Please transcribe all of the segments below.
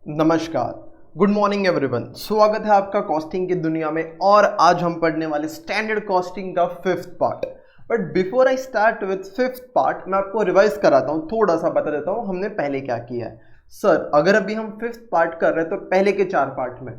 नमस्कार, good morning everyone. स्वागत है आपका कॉस्टिंग की दुनिया में। और आज हम पढ़ने वाले स्टैंडर्ड कॉस्टिंग का fifth part. But before I start with fifth part, मैं आपको रिवाइज कराता हूँ, थोड़ा सा बता देता हूँ हमने पहले क्या किया है। सर, अगर अभी हम फिफ्थ पार्ट कर रहे हैं तो पहले के 4 पार्ट में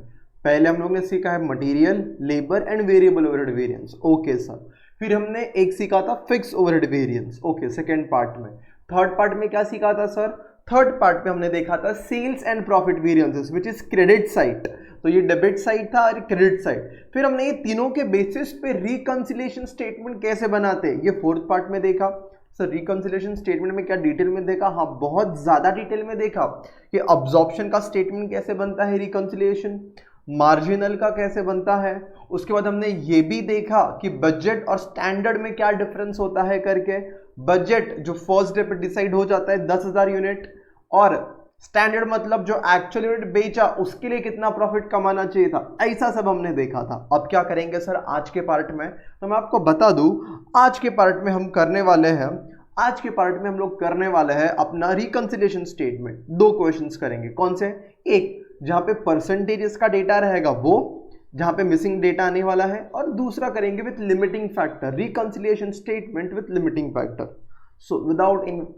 पहले हम लोग ने सीखा है material, labour and variable overhead variance. Okay sir. फिर हमने एक सीखा था fix overhead variance. Okay, second part में। थर्ड पार्ट में क्या सीखा था सर? थर्ड पार्ट पे हमने देखा था sales and profit variances which is credit side. तो ये डेबिट साइड था और क्रेडिट साइड। फिर हमने ये तीनों के बेसिस पे रिकंसिलिएशन स्टेटमेंट कैसे बनाते हैं ये फोर्थ पार्ट में देखा। सर, रिकंसिलिएशन स्टेटमेंट में क्या डिटेल में देखा? हाँ, बहुत ज्यादा डिटेल में देखा कि अब्जॉर्प्शन का स्टेटमेंट कैसे बनता है, रिकंसिलिएशन मार्जिनल का कैसे बनता है। उसके बाद हमने ये भी देखा कि बजट और स्टैंडर्ड में क्या डिफरेंस होता है करके। बजट जो फर्स्ट डे पे डिसाइड हो जाता है 10,000 यूनिट, और स्टैंडर्ड मतलब जो एक्चुअल यूनिट बेचा उसके लिए कितना प्रॉफिट कमाना चाहिए था। ऐसा सब हमने देखा था। अब क्या करेंगे सर आज के पार्ट में? तो मैं आपको बता दूं, आज के पार्ट में हम करने वाले हैं, आज के पार्ट में हम लोग करने वाले हैं अपना रिकंसिलिएशन स्टेटमेंट। 2 क्वेश्चंस करेंगे। कौन से? एक जहां पे परसेंटेजेस का डेटा रहेगा वो, जहां पे मिसिंग डेटा आने वाला है, और दूसरा करेंगे with limiting factor, reconciliation statement with limiting factor. So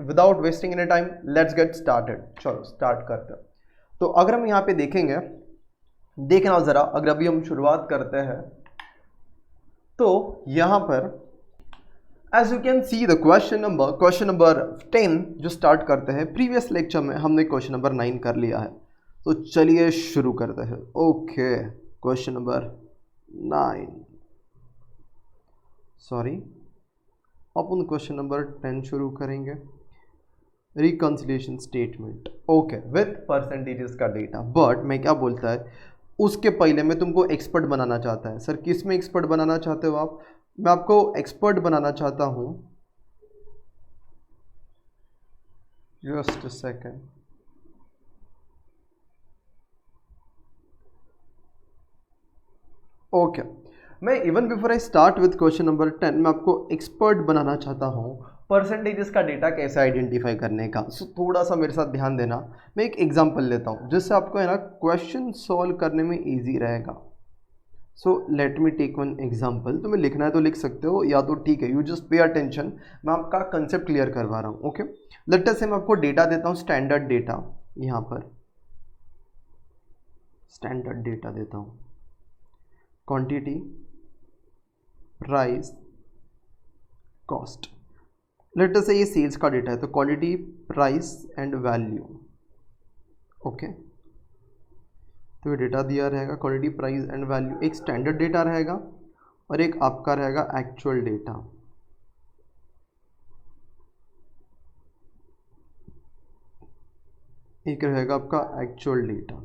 without wasting any time, let's get started. चलो स्टार्ट करते हैं। तो अगर हम यहाँ पे देखेंगे, देखना जरा, अगर अभी हम शुरुआत करते हैं तो यहां पर as you can see the question number 10 जो स्टार्ट करते हैं। प्रीवियस लेक्चर में हमने क्वेश्चन नंबर 9 कर लिया है, तो चलिए शुरू करते हैं। ओके, क्वेश्चन नंबर 9, सॉरी, अपन क्वेश्चन नंबर 10 शुरू करेंगे। Reconciliation statement, okay, with percentages का डेटा। बट मैं क्या बोलता है, उसके पहले मैं तुमको एक्सपर्ट बनाना चाहता है। सर, किस में एक्सपर्ट बनाना चाहते हो आप? मैं आपको एक्सपर्ट बनाना चाहता हूं, जस्ट अ सेकेंड। ओके, मैं even before I start with question number 10, मैं आपको एक्सपर्ट बनाना चाहता हूँ परसेंटेजेस का डेटा कैसे आइडेंटिफाई करने का। सो थोड़ा सा मेरे साथ ध्यान देना। मैं एक एग्जांपल लेता हूँ जिससे आपको है ना क्वेश्चन सॉल्व करने में इजी रहेगा। So let me take one example. तुम्हें लिखना है तो लिख सकते हो, या तो ठीक है, यू जस्ट पे अटेंशन, मैं आपका कंसेप्ट क्लियर करवा रहा हूँ। ओके, लेट अस से मैं आपको डेटा देता हूँ, स्टैंडर्ड डेटा। यहाँ पर स्टैंडर्ड डेटा देता हूँ, quantity, price, cost. Late us से ये सेल्स का डेटा है, तो quantity, price and value. Okay, तो ये डेटा दिया रहेगा, क्वांटिटी, प्राइस एंड वैल्यू। एक स्टैंडर्ड डेटा रहेगा और एक आपका रहेगा एक्चुअल डेटा। एक रहेगा आपका एक्चुअल डेटा।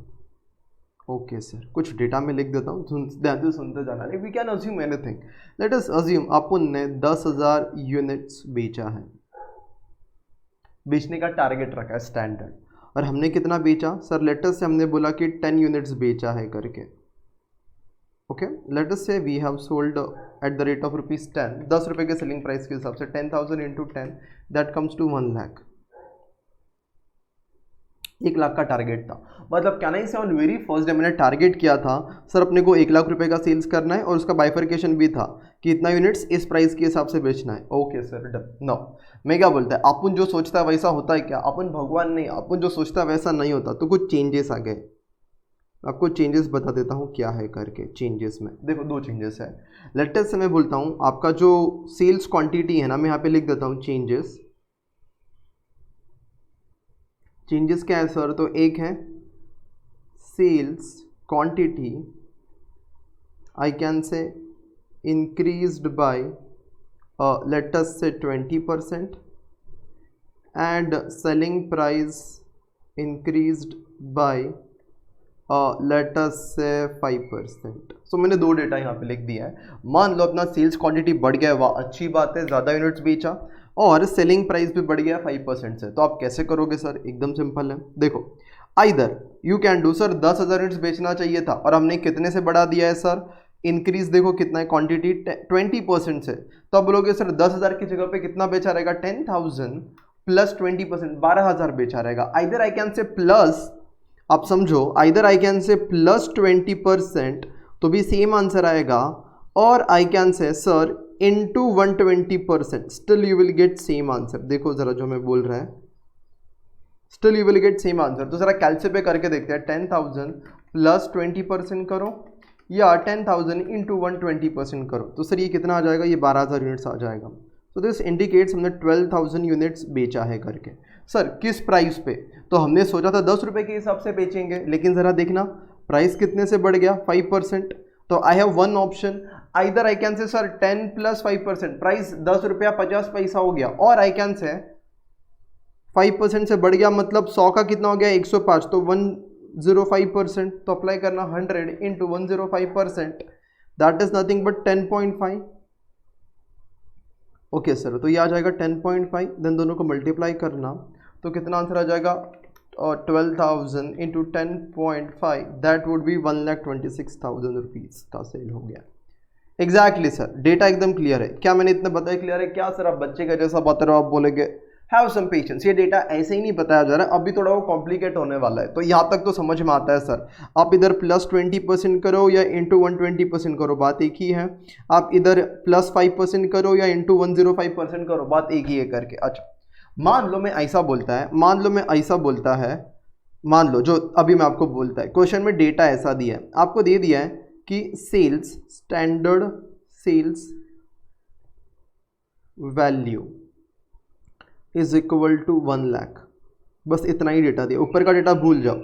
ओके सर, कुछ डेटा में लिख देता हूँ, सुनते जाना। We can assume anything. Let us assume अपन ने 10,000 यूनिट्स बेचा है, बेचने का टारगेट रखा है स्टैंडर्ड, और हमने कितना बेचा सर? लेट अस से हमने बोला कि 10 यूनिट्स बेचा है करके। Okay, let us say we have sold at the rate of ₹10, 10 रुपये के सेलिंग प्राइस के हिसाब से 10,000 into 10, that comes to 1 lakh. 1 lakh का टारगेट था। मतलब क्या नहीं से ऑन वेरी फर्स्ट डे मैंने टारगेट किया था सर अपने को 1 लाख रुपए का सेल्स करना है, और उसका बाइफर्केशन भी था कि इतना यूनिट्स इस प्राइस के हिसाब से बेचना है। Okay sir, done. नो, मैं क्या बोलता है, अपन जो सोचता है वैसा होता है क्या? अपन भगवान नहीं, अपन जो सोचता है वैसा नहीं होता। तो कुछ चेंजेस आ गए, आपको चेंजेस बता देता हूँ क्या है करके। चेंजेस में देखो 2 चेंजेस है। लेटेस्ट से मैं बोलता हूँ आपका जो सेल्स क्वांटिटी है ना, मैं यहाँ पे लिख देता हूँ चेंजेस। चेंजेस क्या है सर? तो एक है sales quantity, I can say increased by let us say 20%, and selling price increased by let us say 5%। सो मैंने 2 डेटा यहाँ पे लिख दिया है। मान लो अपना सेल्स क्वांटिटी बढ़ गया, वाह अच्छी बात है, ज़्यादा यूनिट्स बेचा, और सेलिंग प्राइस भी बढ़ गया 5% से। तो आप कैसे करोगे सर? एकदम सिंपल है, देखो, either you can do sir 10,000 units बेचना चाहिए था और हमने कितने से बढ़ा दिया है सर? इंक्रीज देखो कितना है, क्वांटिटी 20% से। तो आप बोलोगे सर 10,000 की जगह पे कितना बेचा रहेगा? 10,000 प्लस 20%, 12,000 बेचा रहेगा। आइदर आई कैन से प्लस आप समझो, आइदर आई कैन से +20% तो भी सेम आंसर आएगा, और I can say sir into 120%, still you will get same answer. देखो जरा जो मैं बोल रहा है, still you will get same answer. तो जरा कैलकुलेट पे करके देखते हैं, 10,000 + 20% करो या 10,000 इंटू 120% करो, तो सर ये कितना आ जाएगा, ये 12,000 यूनिट्स आ जाएगा। तो दिस इंडिकेट्स हमने 12,000 यूनिट्स बेचा है करके। सर किस प्राइस पे, तो हमने सोचा था 10 रुपये के हिसाब से बेचेंगे, लेकिन ज़रा देखना प्राइस कितने से बढ़ गया, 5%। तो I have one option, either I can say sir 10 + 5%, price 10 रुपया 50 पैसा हो गया, और आई कैन से 5% से बढ़ गया, मतलब 100 का कितना हो गया, 105, तो 105%। तो अप्लाई करना 100 into 105%, that is nothing but 10.5। Okay sir, तो ये आ जाएगा 10.5, देन दोनों को मल्टीप्लाई करना, तो कितना आंसर आ जाएगा, 12,000 into 10.5, that would B 1,26,000 rupees का सेल हो गया। एग्जैक्टली सर, डेटा एकदम क्लियर है। क्या मैंने इतना बताया क्लियर है क्या सर? आप बच्चे का जैसा बता रहे हो, आप बोलेंगे हैव सम पेशेंस, ये डेटा ऐसे ही नहीं बताया जा रहा है, अभी थोड़ा वो कॉम्प्लिकेट होने वाला है। तो यहाँ तक तो समझ में आता है सर, आप इधर +20% करो या इंटू 120% करो, बात एक ही है। आप इधर +5% करो या इंटू 105% करो, बात एक ही है करके। अच्छा, मान लो मैं ऐसा बोलता है, मान लो जो अभी मैं आपको बोलता है, क्वेश्चन में डेटा ऐसा दिया है, आपको दे दिया है कि sales, standard sales value is equal to 1 lakh. बस इतना ही डेटा दिया, ऊपर का डेटा भूल जाओ,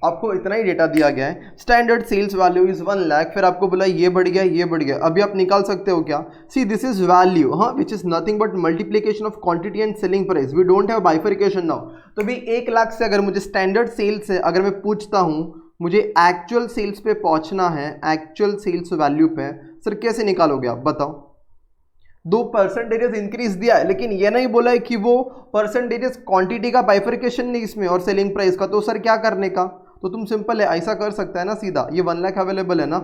आपको इतना ही डेटा दिया गया है, standard sales value is 1 lakh. फिर आपको बोला ये बढ़ गया, ये बढ़ गया। अभी आप निकाल सकते हो क्या, सी दिस इज वैल्यू, हाँ, which is nothing but multiplication of quantity and selling price, we don't have bifurcation now. तो भी 1 लाख से अगर मुझे स्टैंडर्ड सेल्स से अगर मैं पूछता हूँ, मुझे एक्चुअल सेल्स पे पहुंचना है, एक्चुअल सेल्स वैल्यू पे, सर कैसे निकालोगे आप बताओ? 2 परसेंटेजेस इंक्रीज दिया है, लेकिन ये नहीं बोला है कि वो परसेंटेजेस क्वांटिटी का बाइफरिकेशन नहीं इसमें और सेलिंग प्राइस का। तो सर क्या करने का, तो तुम सिंपल है ऐसा कर सकता है ना, सीधा ये 1 लाख अवेलेबल है ना,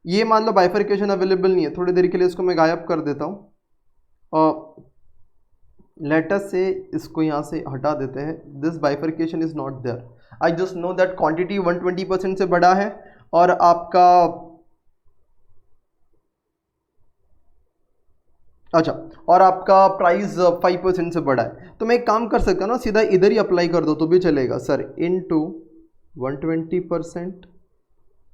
ये मान लो बाइफरिकेशन अवेलेबल नहीं है, थोड़ी देर के लिए इसको मैं गायब कर देता हूँ और लेटस से इसको यहाँ से हटा देते हैं। This bifurcation is not there, I just know that quantity 120% से बड़ा है और आपका, अच्छा, और आपका प्राइस 5% से बड़ा है। तो मैं एक काम कर सकता हूँ ना, सीधा इधर ही अप्लाई कर दो तो भी चलेगा सर, इनटू 120%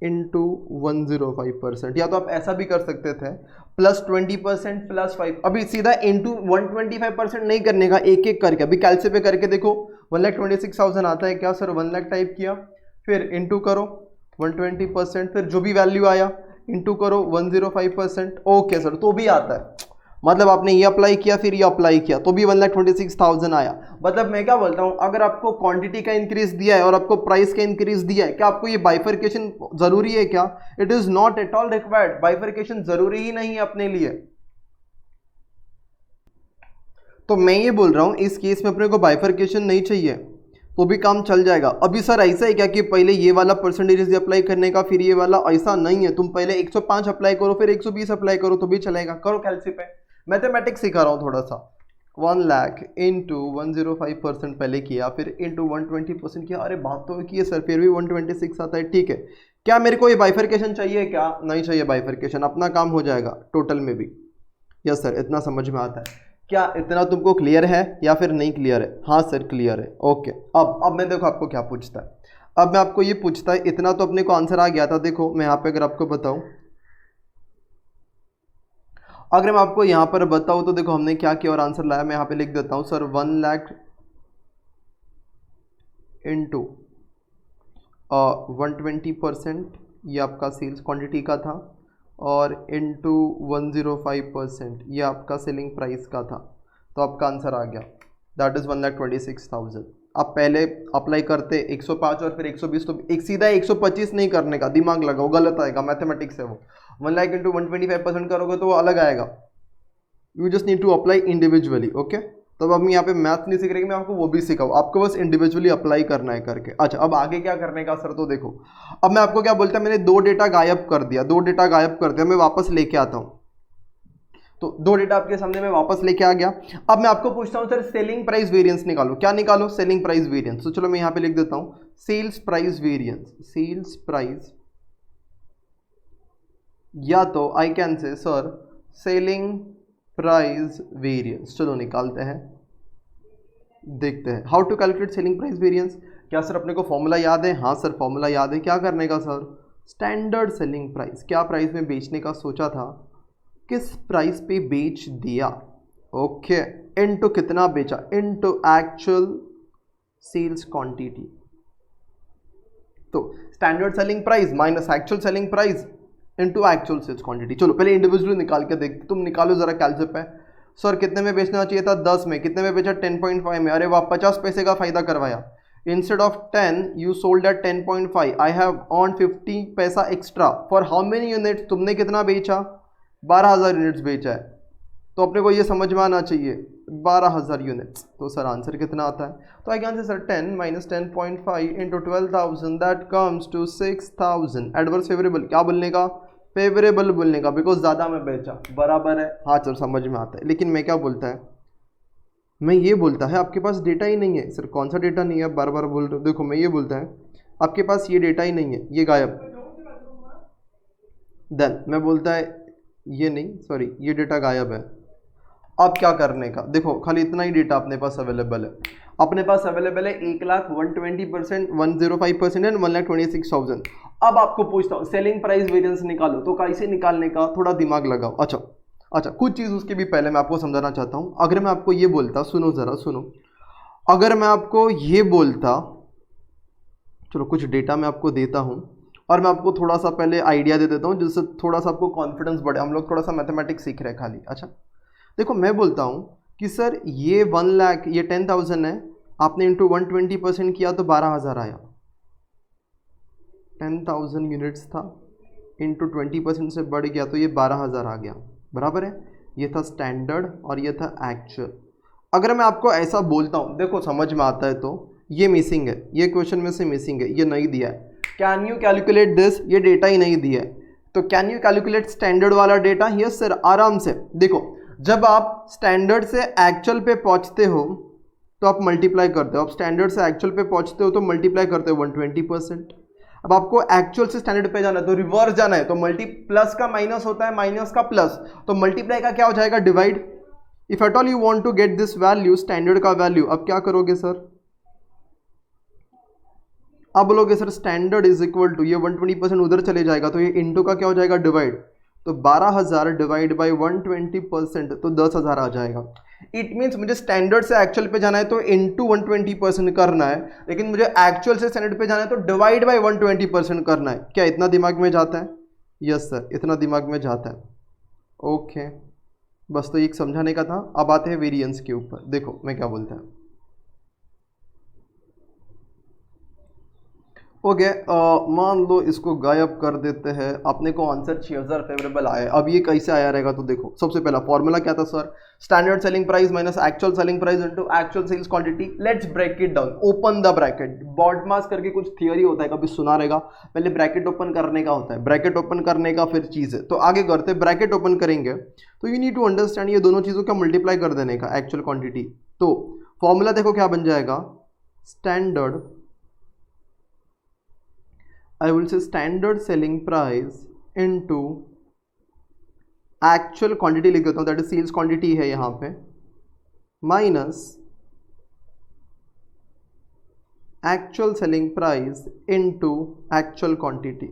इंटू 105%, या तो आप ऐसा भी कर सकते थे +20% +5। अभी सीधा इंटू 125% नहीं करने का, एक एक करके अभी कैलकुलेट पे करके देखो, 1,26,000 आता है क्या सर? 1 लाख टाइप किया, फिर इंटू करो 120%, फिर जो भी वैल्यू आया इंटू करो 105%। ओके सर, तो भी आता है, मतलब आपने ये अप्लाई किया फिर ये अप्लाई किया तो भी 1,26,000 आया। मतलब मैं क्या बोलता हूँ, अगर आपको क्वांटिटी का इंक्रीज दिया है और आपको प्राइस का इंक्रीज दिया है, क्या आपको ये बाइफरकेशन जरूरी है क्या? It is not at all required, bifurcation जरूरी ही नहीं है अपने लिए। तो मैं ये बोल रहा हूं इस केस में अपने को बाइफरकेशन नहीं चाहिए तो भी काम चल जाएगा। अभी सर ऐसा है क्या कि पहले ये वाला परसेंटेज अप्लाई करने का फिर ये वाला, ऐसा नहीं है। तुम पहले 105 अप्लाई करो फिर 120 अप्लाई करो तो भी चलेगा। करो कैलकुलेट पे, मैथमेटिक्स सिखा रहा हूँ थोड़ा सा। 1 लाख इंटू 105% पहले किया, फिर इंटू 120% किया। अरे बात तो की है सर, फिर भी 126 आता है, ठीक है। क्या मेरे को ये बाइफरकेशन चाहिए क्या? नहीं चाहिए बाइफरकेशन, अपना काम हो जाएगा टोटल में भी। यस सर, इतना समझ में आता है क्या? इतना तुमको क्लियर है या फिर नहीं क्लियर है? हाँ सर क्लियर है, ओके। अब मैं देखो आपको क्या पूछता है। अब मैं आपको ये पूछता है, इतना तो अपने को आंसर आ गया था। देखो मैं यहाँ पे अगर आपको बताऊं, अगर मैं आपको यहाँ पर बताऊं तो देखो हमने क्या किया और आंसर लाया। मैं यहाँ पे लिख देता हूँ सर 1 लाख इंटू 120%, ये आपका सेल्स क्वांटिटी का था, और इंटू 105% ये आपका सेलिंग प्राइस का था। तो आपका आंसर आ गया, दैट इज़ 1,26,000। आप पहले अप्लाई करते 105 और फिर 120, तो एक सीधा 125 नहीं करने का, दिमाग लगाओ, गलत आएगा, मैथमेटिक्स है वो। 1 लाख इंटू 125% करोगे तो वो अलग आएगा। You just need to apply individually, okay. तो अब हम यहाँ पे मैथ नहीं सीख रहे, मैं आपको वो भी सिखाऊँ, आपको बस इंडिविजुअली अप्लाई करना है करके। अच्छा, अब आगे क्या करने का सर? तो देखो अब मैं आपको क्या बोलता है, मैंने 2 डेटा गायब कर दिया, 2 डेटा गायब कर दिया, मैं वापस लेके आता हूँ। तो दो डेटा आपके सामने मैं वापस लेके आ गया। अब मैं आपको पूछता हूं सर सेलिंग प्राइस वेरिएंस निकालो। क्या निकालो? Selling price variance. तो चलो मैं यहां पे लिख देता हूं sales price variance. Sales price, या तो I can say sir selling price variance. चलो निकालते हैं, देखते हैं how to calculate selling price variance. क्या सर अपने को फॉर्मूला याद है? हाँ सर फॉर्मूला याद है। क्या करने का सर? स्टैंडर्ड सेलिंग प्राइस, क्या प्राइस में बेचने का सोचा था, किस प्राइस पे बेच दिया, ओके, इनटू कितना बेचा, इनटू एक्चुअल सेल्स क्वांटिटी। तो standard selling price minus actual selling price into actual sales quantity. चलो पहले इंडिविजुअली निकाल के देखते, तुम निकालो जरा कैलकुलेट पे। सर कितने में बेचना चाहिए था? 10 में। कितने में बेचा? 10.5 में। अरे वाह, 50 पैसे का फायदा करवाया। Instead of 10 you sold at 10.5, I have on 50 पैसा extra for how many units? तुमने कितना बेचा? 12,000 यूनिट्स बेचा है। तो अपने को ये समझ में आना चाहिए 12,000 यूनिट्स। तो सर आंसर कितना आता है? तो I can say sir 10 minus 10.5 into 12,000 that comes to 6,000। Adverse favourable, क्या बोलने का? फेवरेबल बोलने का, बिकॉज ज़्यादा में बेचा, बराबर है। हाँ सर समझ में आता है। लेकिन मैं क्या बोलता है, मैं ये बोलता है आपके पास डेटा ही नहीं है। सर कौन सा डेटा नहीं है? बार बार बोल रहे हो। देखो मैं ये बोलता है आपके पास ये डेटा ही नहीं है, ये गायब। देन मैं बोलता है ये नहीं, सॉरी ये डेटा गायब है। अब क्या करने का? देखो खाली इतना ही डेटा अपने पास अवेलेबल है। अपने पास अवेलेबल है 1,01,20%, 105% एंड 1,26,000। अब आपको पूछता हूँ सेलिंग प्राइस वेरिएंस निकालो। तो कैसे निकालने का? थोड़ा दिमाग लगाओ। अच्छा कुछ चीज़ उसके भी पहले मैं आपको समझाना चाहता हूँ। अगर मैं आपको ये बोलता, सुनो ज़रा सुनो, अगर मैं आपको ये बोलता, चलो कुछ डेटा मैं आपको देता हूँ और मैं आपको थोड़ा सा पहले आइडिया दे देता हूँ जिससे थोड़ा सा आपको कॉन्फिडेंस बढ़े। हम लोग थोड़ा सा मैथमेटिक्स सीख रहे हैं खाली। अच्छा देखो मैं बोलता हूँ कि सर ये 1 लाख, ये 10,000 है, आपने इंटू 120% किया तो 12,000 आया। 10,000 यूनिट्स था, इंटू 20% से बढ़ गया तो ये 12,000 आ गया, बराबर है। ये था स्टैंडर्ड और ये था एक्चुअल। अगर मैं आपको ऐसा बोलता हूँ, देखो समझ में आता है, तो ये मिसिंग है, ये क्वेश्चन में से मिसिंग है, ये नहीं दिया है। Can you calculate this? ये डेटा ही नहीं दिया है। तो कैन यू कैलकुलेट स्टैंडर्ड वाला डेटा? यस सर, आराम से। देखो जब आप स्टैंडर्ड से एक्चुअल पे पहुंचते हो तो आप मल्टीप्लाई करते हो। आप स्टैंडर्ड से एक्चुअल पे पहुंचते हो तो मल्टीप्लाई करते हो 120%। अब आपको एक्चुअल से स्टैंडर्ड पे जाना है तो रिवर्स जाना है, तो मल्टी प्लस का माइनस होता है, माइनस का प्लस, तो मल्टीप्लाई का क्या हो जाएगा? Divide. If at all you want to get this value, standard का वैल्यू, अब क्या करोगे सर? अब बोलोगे sir standard is equal to, ये 120% उधर चले जाएगा तो ये इंटू का क्या हो जाएगा? डिवाइड। तो 12,000 डिवाइड बाई 120% तो 10,000 आ जाएगा। इट मीन्स मुझे स्टैंडर्ड से एक्चुअल पे जाना है तो इंटू 120% करना है, लेकिन मुझे एक्चुअल से स्टैंडर्ड पे जाना है तो डिवाइड बाई 120% करना है। क्या इतना दिमाग में जाता है? यस सर, इतना दिमाग में जाता है। ओके, बस तो एक समझाने का था। अब आते हैं वेरिएंस के ऊपर। देखो मैं क्या बोलता है। ओके, मान लो इसको गायब कर देते हैं। अपने को आंसर 6,000 फेवरेबल आया। अब ये कैसे आया रहेगा? तो देखो सबसे पहला फॉर्मूला क्या था sir? Standard selling price minus actual selling price into actual sales quantity. Let's break it down. Open the bracket. BODMAS करके कुछ थियरी होता है, कभी सुना रहेगा। पहले ब्रैकेट ओपन करने का होता है, ब्रैकेट ओपन करने का फिर चीज़ है। तो आगे करते, ब्रैकेट ओपन करेंगे तो यू नीड टू अंडरस्टैंड ये दोनों चीज़ों का मल्टीप्लाई कर देने का, एक्चुअल क्वांटिटी। तो फॉर्मूला देखो क्या बन जाएगा? Standard, I will say standard selling price into actual quantity लिख देता हूँ, that is sales quantity है यहाँ पे, minus actual selling price into actual quantity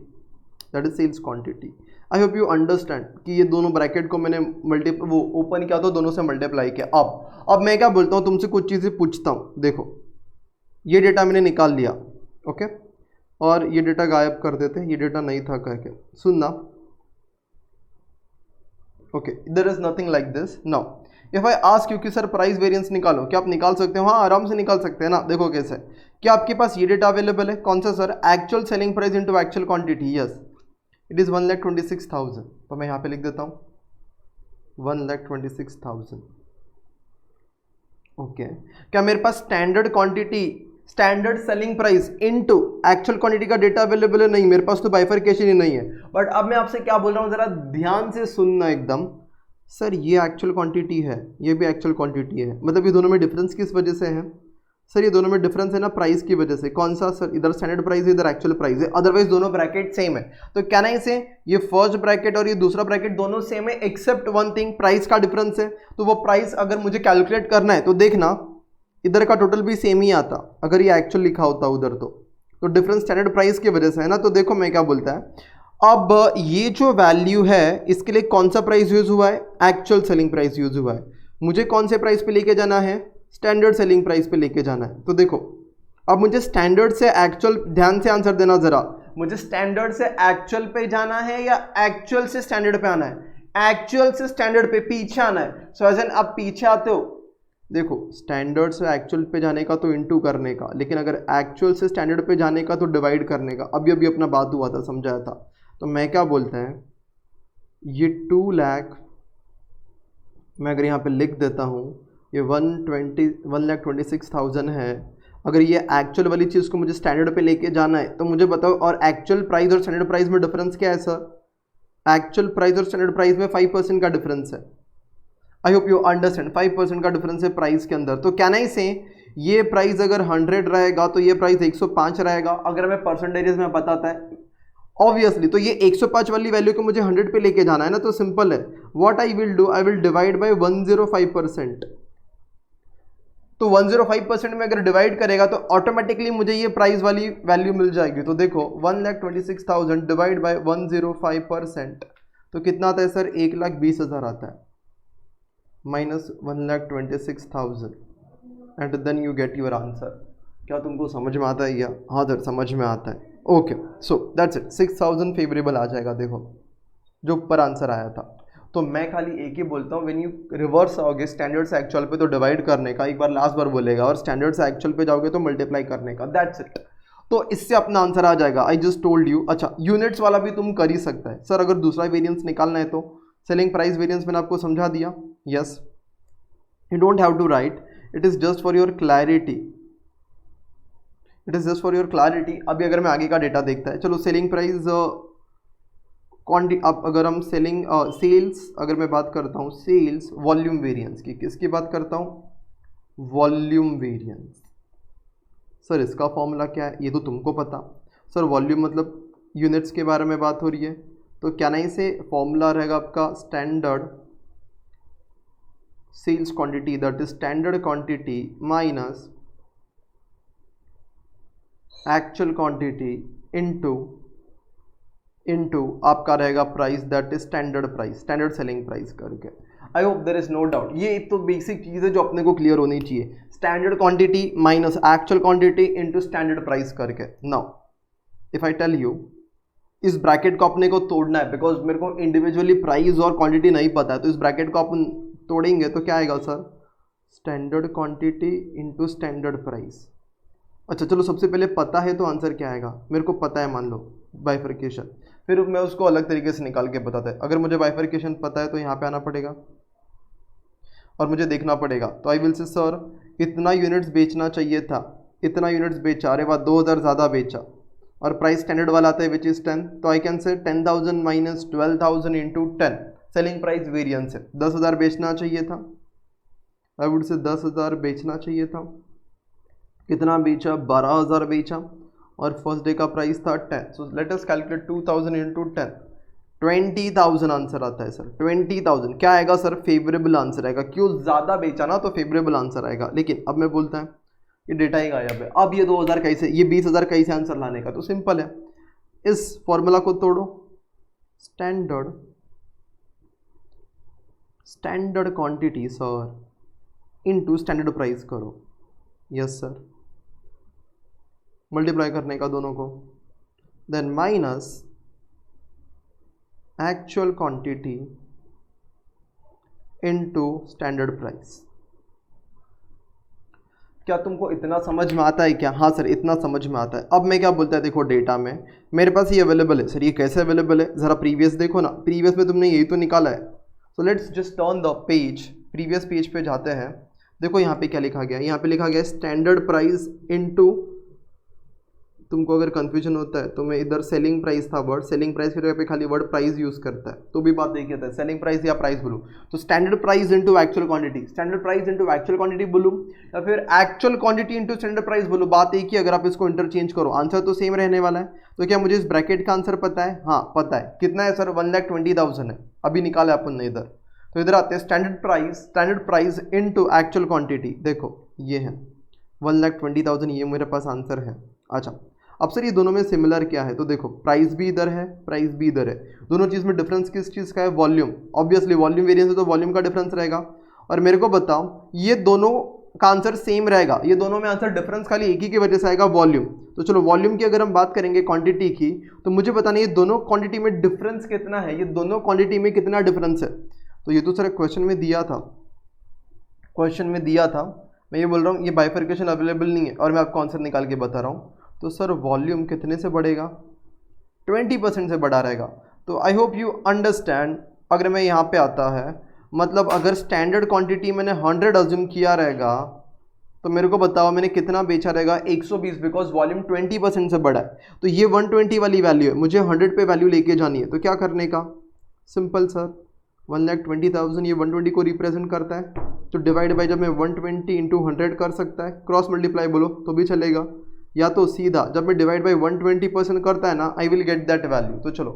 that is sales quantity. I hope you understand कि ये दोनों ब्रैकेट को मैंने वो ओपन किया तो दोनों से मल्टीप्लाई किया। अब मैं क्या बोलता हूँ, तुमसे कुछ चीज़ें पूछता हूँ। देखो ये डेटा मैंने निकाल लिया, ओके, और ये डेटा गायब कर देते, ये डेटा नहीं था कह के, सुनना। Okay, there is nothing like this. Now if I ask you कि सर प्राइस वेरिएंस निकालो, क्या आप निकाल सकते हो? हाँ आराम से निकाल सकते हैं ना। देखो कैसे, क्या आपके पास ये डेटा अवेलेबल है? कौन सा sir? Actual selling price into actual quantity. Yes, it is 1,26,000। तो मैं यहाँ पे लिख देता हूँ 1,26,000। ओके, क्या मेरे पास standard quantity, standard selling price into actual quantity का डेटा अवेलेबल है? नहीं, मेरे पास तो बाइफरकेशन ही नहीं है। बट अब मैं आपसे क्या बोल रहा हूँ, जरा ध्यान से सुनना एकदम। सर ये एक्चुअल क्वांटिटी है, ये भी एक्चुअल क्वांटिटी है, मतलब ये दोनों में डिफरेंस किस वजह से है सर? ये दोनों में डिफरेंस है ना प्राइस की वजह से। कौन सा सर? इधर स्टैंडर्ड प्राइस है, इधर एक्चुअल प्राइस है, अदरवाइज दोनों ब्रैकेट सेम है। तो क्या नहीं से ये फर्स्ट ब्रैकेट और ये दूसरा ब्रैकेट दोनों सेम है एक्सेप्ट वन थिंग, प्राइस का डिफरेंस है। तो वो प्राइस अगर मुझे कैलकुलेट करना है तो देखना इधर का टोटल भी सेम ही आता अगर ये एक्चुअल लिखा होता उधर तो डिफरेंस स्टैंडर्ड प्राइस की वजह से है ना। तो देखो मैं क्या बोलता है, अब ये जो वैल्यू है इसके लिए कौन सा प्राइस यूज हुआ है? एक्चुअल सेलिंग प्राइस यूज हुआ है। मुझे कौन से प्राइस पे लेके जाना है? स्टैंडर्ड सेलिंग प्राइस पे लेके जाना है। तो देखो अब मुझे स्टैंडर्ड से एक्चुअल, ध्यान से आंसर देना जरा, मुझे स्टैंडर्ड से एक्चुअल पे जाना है या एक्चुअल से स्टैंडर्ड पे आना है? एक्चुअल से स्टैंडर्ड पे पीछे आना है। सो एज एन आप पीछे आते हो, देखो स्टैंडर्ड से एक्चुअल पे जाने का तो इंटू करने का, लेकिन अगर एक्चुअल से स्टैंडर्ड पे जाने का तो डिवाइड करने का। अभी अभी अपना बात हुआ था, समझाया था। तो मैं क्या बोलता है, ये 2 लाख मैं अगर यहाँ पे लिख देता हूँ, ये 1,26,000 है। अगर ये एक्चुअल वाली चीज़ को मुझे स्टैंडर्ड पे लेके जाना है तो मुझे बताओ, और एक्चुअल प्राइस और स्टैंडर्ड प्राइस में डिफरेंस क्या है सर? एक्चुअल प्राइस और स्टैंडर्ड प्राइस में 5% का डिफरेंस है। आई होप यू अंडरस्टैंड, 5% का डिफरेंस है प्राइस के अंदर। तो क्या नहीं से ये प्राइस अगर 100 रहेगा तो ये प्राइस 105 रहेगा। अगर मैं परसेंटेजेस में बताता है ऑब्वियसली, तो ये 105 वाली वैल्यू को मुझे 100 पे लेके जाना है ना। तो सिंपल है, what I will do, I will divide by 105%। तो 105% में अगर डिवाइड करेगा तो ऑटोमेटिकली मुझे ये प्राइस वाली वैल्यू मिल जाएगी। तो देखो 1,26,000 डिवाइड बाय 105%, तो कितना आता है सर? 1,20,000 आता है, minus 1,26,000 and then you get your answer. क्या तुमको समझ में आता है? या हाँ सर समझ में आता है। Okay, so that's it, 6,000 favourable आ जाएगा। देखो जो ऊपर आंसर आया था। तो मैं खाली एक ही बोलता हूँ, व्हेन यू रिवर्स आओगे स्टैंडर्ड से एक्चुअल पे तो डिवाइड करने का, एक बार लास्ट बार बोलेगा, और स्टैंडर्ड से एक्चुअल पे जाओगे तो मल्टीप्लाई करने का, दैट्स इट। तो इससे अपना आंसर आ जाएगा। I just told you. अच्छा, यूनिट्स वाला भी तुम कर ही सकता है सर, अगर दूसरा वेरिएंस निकालना है तो। सेलिंग प्राइस वेरिएंस मैंने आपको समझा दिया। Yes, you don't have to write, it is just for your clarity, it is just for your clarity. अभी अगर मैं आगे का डेटा देखता है, चलो सेलिंग प्राइस अब अगर हम सेलिंग सेल्स अगर मैं बात करता हूँ, सेल्स वॉल्यूम वेरिएंस की, किसकी बात करता हूँ? Volume variance. सर इसका फॉर्मूला क्या है? ये तो तुमको पता सर, वॉल्यूम मतलब यूनिट्स के बारे में बात हो रही है। तो क्या नहीं से फॉर्मूला रहेगा आपका standard sales quantity, that is standard quantity minus actual quantity into आपका रहेगा price, that is standard price, standard selling price करके। I hope there is no doubt. ये तो बेसिक चीज़ है जो अपने को क्लियर होनी चाहिए, standard quantity minus actual quantity into standard price करके। Now if I tell you, इस ब्रैकेट को अपने को तोड़ना है, बिकॉज मेरे को इंडिविजुअली प्राइस और क्वांटिटी नहीं पता है। तो इस ब्रैकेट को अपन तोड़ेंगे तो क्या आएगा sir? Standard quantity into standard price. अच्छा चलो, सबसे पहले पता है तो आंसर क्या आएगा? मेरे को पता है, मान लो बाइफर्केशन, फिर मैं उसको अलग तरीके से निकाल के बताता है। अगर मुझे बाइफर्केशन पता है तो यहाँ पे आना पड़ेगा और मुझे देखना पड़ेगा। तो आई विल से सर इतना यूनिट्स बेचना चाहिए था, इतना यूनिट्स बेचा, अरे वाह 2,000 ज़्यादा बेचा, और प्राइस स्टैंडर्ड वाला आता है विच इज़ 10। तो आई कैन से 10,000 minus 12,000 into 10, selling price variance है। 10,000 बेचना चाहिए था, आई वुड से 10,000 बेचना चाहिए था। कितना बेचा? 12,000 बेचा, और फर्स्ट डे का प्राइस था 10। So let us calculate 2,000 into 10, 20,000 answer आता है सर। 20,000 क्या आएगा सर? फेवरेबल आंसर आएगा। क्यों? ज़्यादा बेचा ना, तो फेवरेबल आंसर आएगा। लेकिन अब मैं बोलता है ये डेटा ही गायब है। अब ये 2,000 कैसे, ये 20,000 कैसे आंसर लाने का? तो सिंपल है, इस फॉर्मूला को तोड़ो, standard quantity sir into standard price करो। यस सर, मल्टीप्लाई करने का दोनों को, then minus actual quantity into standard price. क्या तुमको इतना समझ में आता है क्या? हाँ सर इतना समझ में आता है। अब मैं क्या बोलता है, देखो डेटा में मेरे पास ये अवेलेबल है। सर ये कैसे अवेलेबल है? ज़रा प्रीवियस देखो ना, प्रीवियस में तुमने यही तो निकाला है। So let's just turn the page, previous page पे जाते हैं। देखो यहाँ पे क्या लिखा गया है, यहाँ पे लिखा गया है स्टैंडर्ड प्राइस इनटू, तुमको अगर कंफ्यूजन होता है तो मैं इधर सेलिंग प्राइस था वर्ड, सेलिंग प्राइस की जगह पे खाली वर्ड प्राइस यूज करता है तो भी बात एक कहता है, सेलिंग प्राइस या प्राइस बोलूँ तो standard price into actual quantity, standard price into actual quantity बोलूँ या फिर actual quantity into standard price बोलूँ, बात एक ही। अगर आप इसको इंटरचेंज करो आंसर तो सेम रहने वाला है। तो क्या मुझे इस ब्रैकेट का आंसर पता है? हाँ पता है। कितना है सर? 1,20,000 है, अभी निकाला अपन ने इधर। तो इधर आते हैं standard price into actual quantity, देखो ये है 1,20,000, ये मेरे पास आंसर है। अच्छा अब सर ये दोनों में सिमिलर क्या है? तो देखो प्राइस भी इधर है, प्राइस भी इधर है, दोनों चीज़ में डिफरेंस किस चीज़ का है? वॉल्यूम। ऑब्वियसली वॉल्यूम वेरिएंस है तो वॉल्यूम का डिफरेंस रहेगा। और मेरे को बताओ ये दोनों का आंसर सेम रहेगा, ये दोनों में आंसर डिफरेंस खाली एक ही की वजह से आएगा, वॉल्यूम। तो चलो वॉल्यूम की अगर हम बात करेंगे क्वांटिटी की, तो मुझे बताना ये दोनों क्वांटिटी में डिफरेंस कितना है, ये दोनों क्वांटिटी में कितना डिफरेंस है। तो ये तो सर क्वेश्चन में दिया था, मैं ये बोल रहा हूँ ये बाइफर्केशन अवेलेबल नहीं है और मैं आपको आंसर निकाल के बता रहा हूँ। तो सर वॉल्यूम कितने से बढ़ेगा? 20% से बढ़ा रहेगा। तो आई होप यू अंडरस्टैंड। अगर मैं यहाँ पे आता है, मतलब अगर स्टैंडर्ड क्वांटिटी मैंने 100 अज्यूम किया रहेगा तो मेरे को बताओ मैंने कितना बेचा रहेगा? 120, बिकॉज वॉल्यूम 20% से बढ़ा है। तो ये 120 वाली वैल्यू है, मुझे 100 पे वैल्यू लेके जानी है। तो क्या करने का? सिंपल सर, 1,20,000 ये 120 को रिप्रेजेंट करता है, तो डिवाइड बाई जब मैं 120 इंटू 100 कर सकता है, क्रॉस मल्टीप्लाई बोलो तो भी चलेगा, या तो सीधा जब मैं डिवाइड बाई 120% करता है ना, I will get that value. तो चलो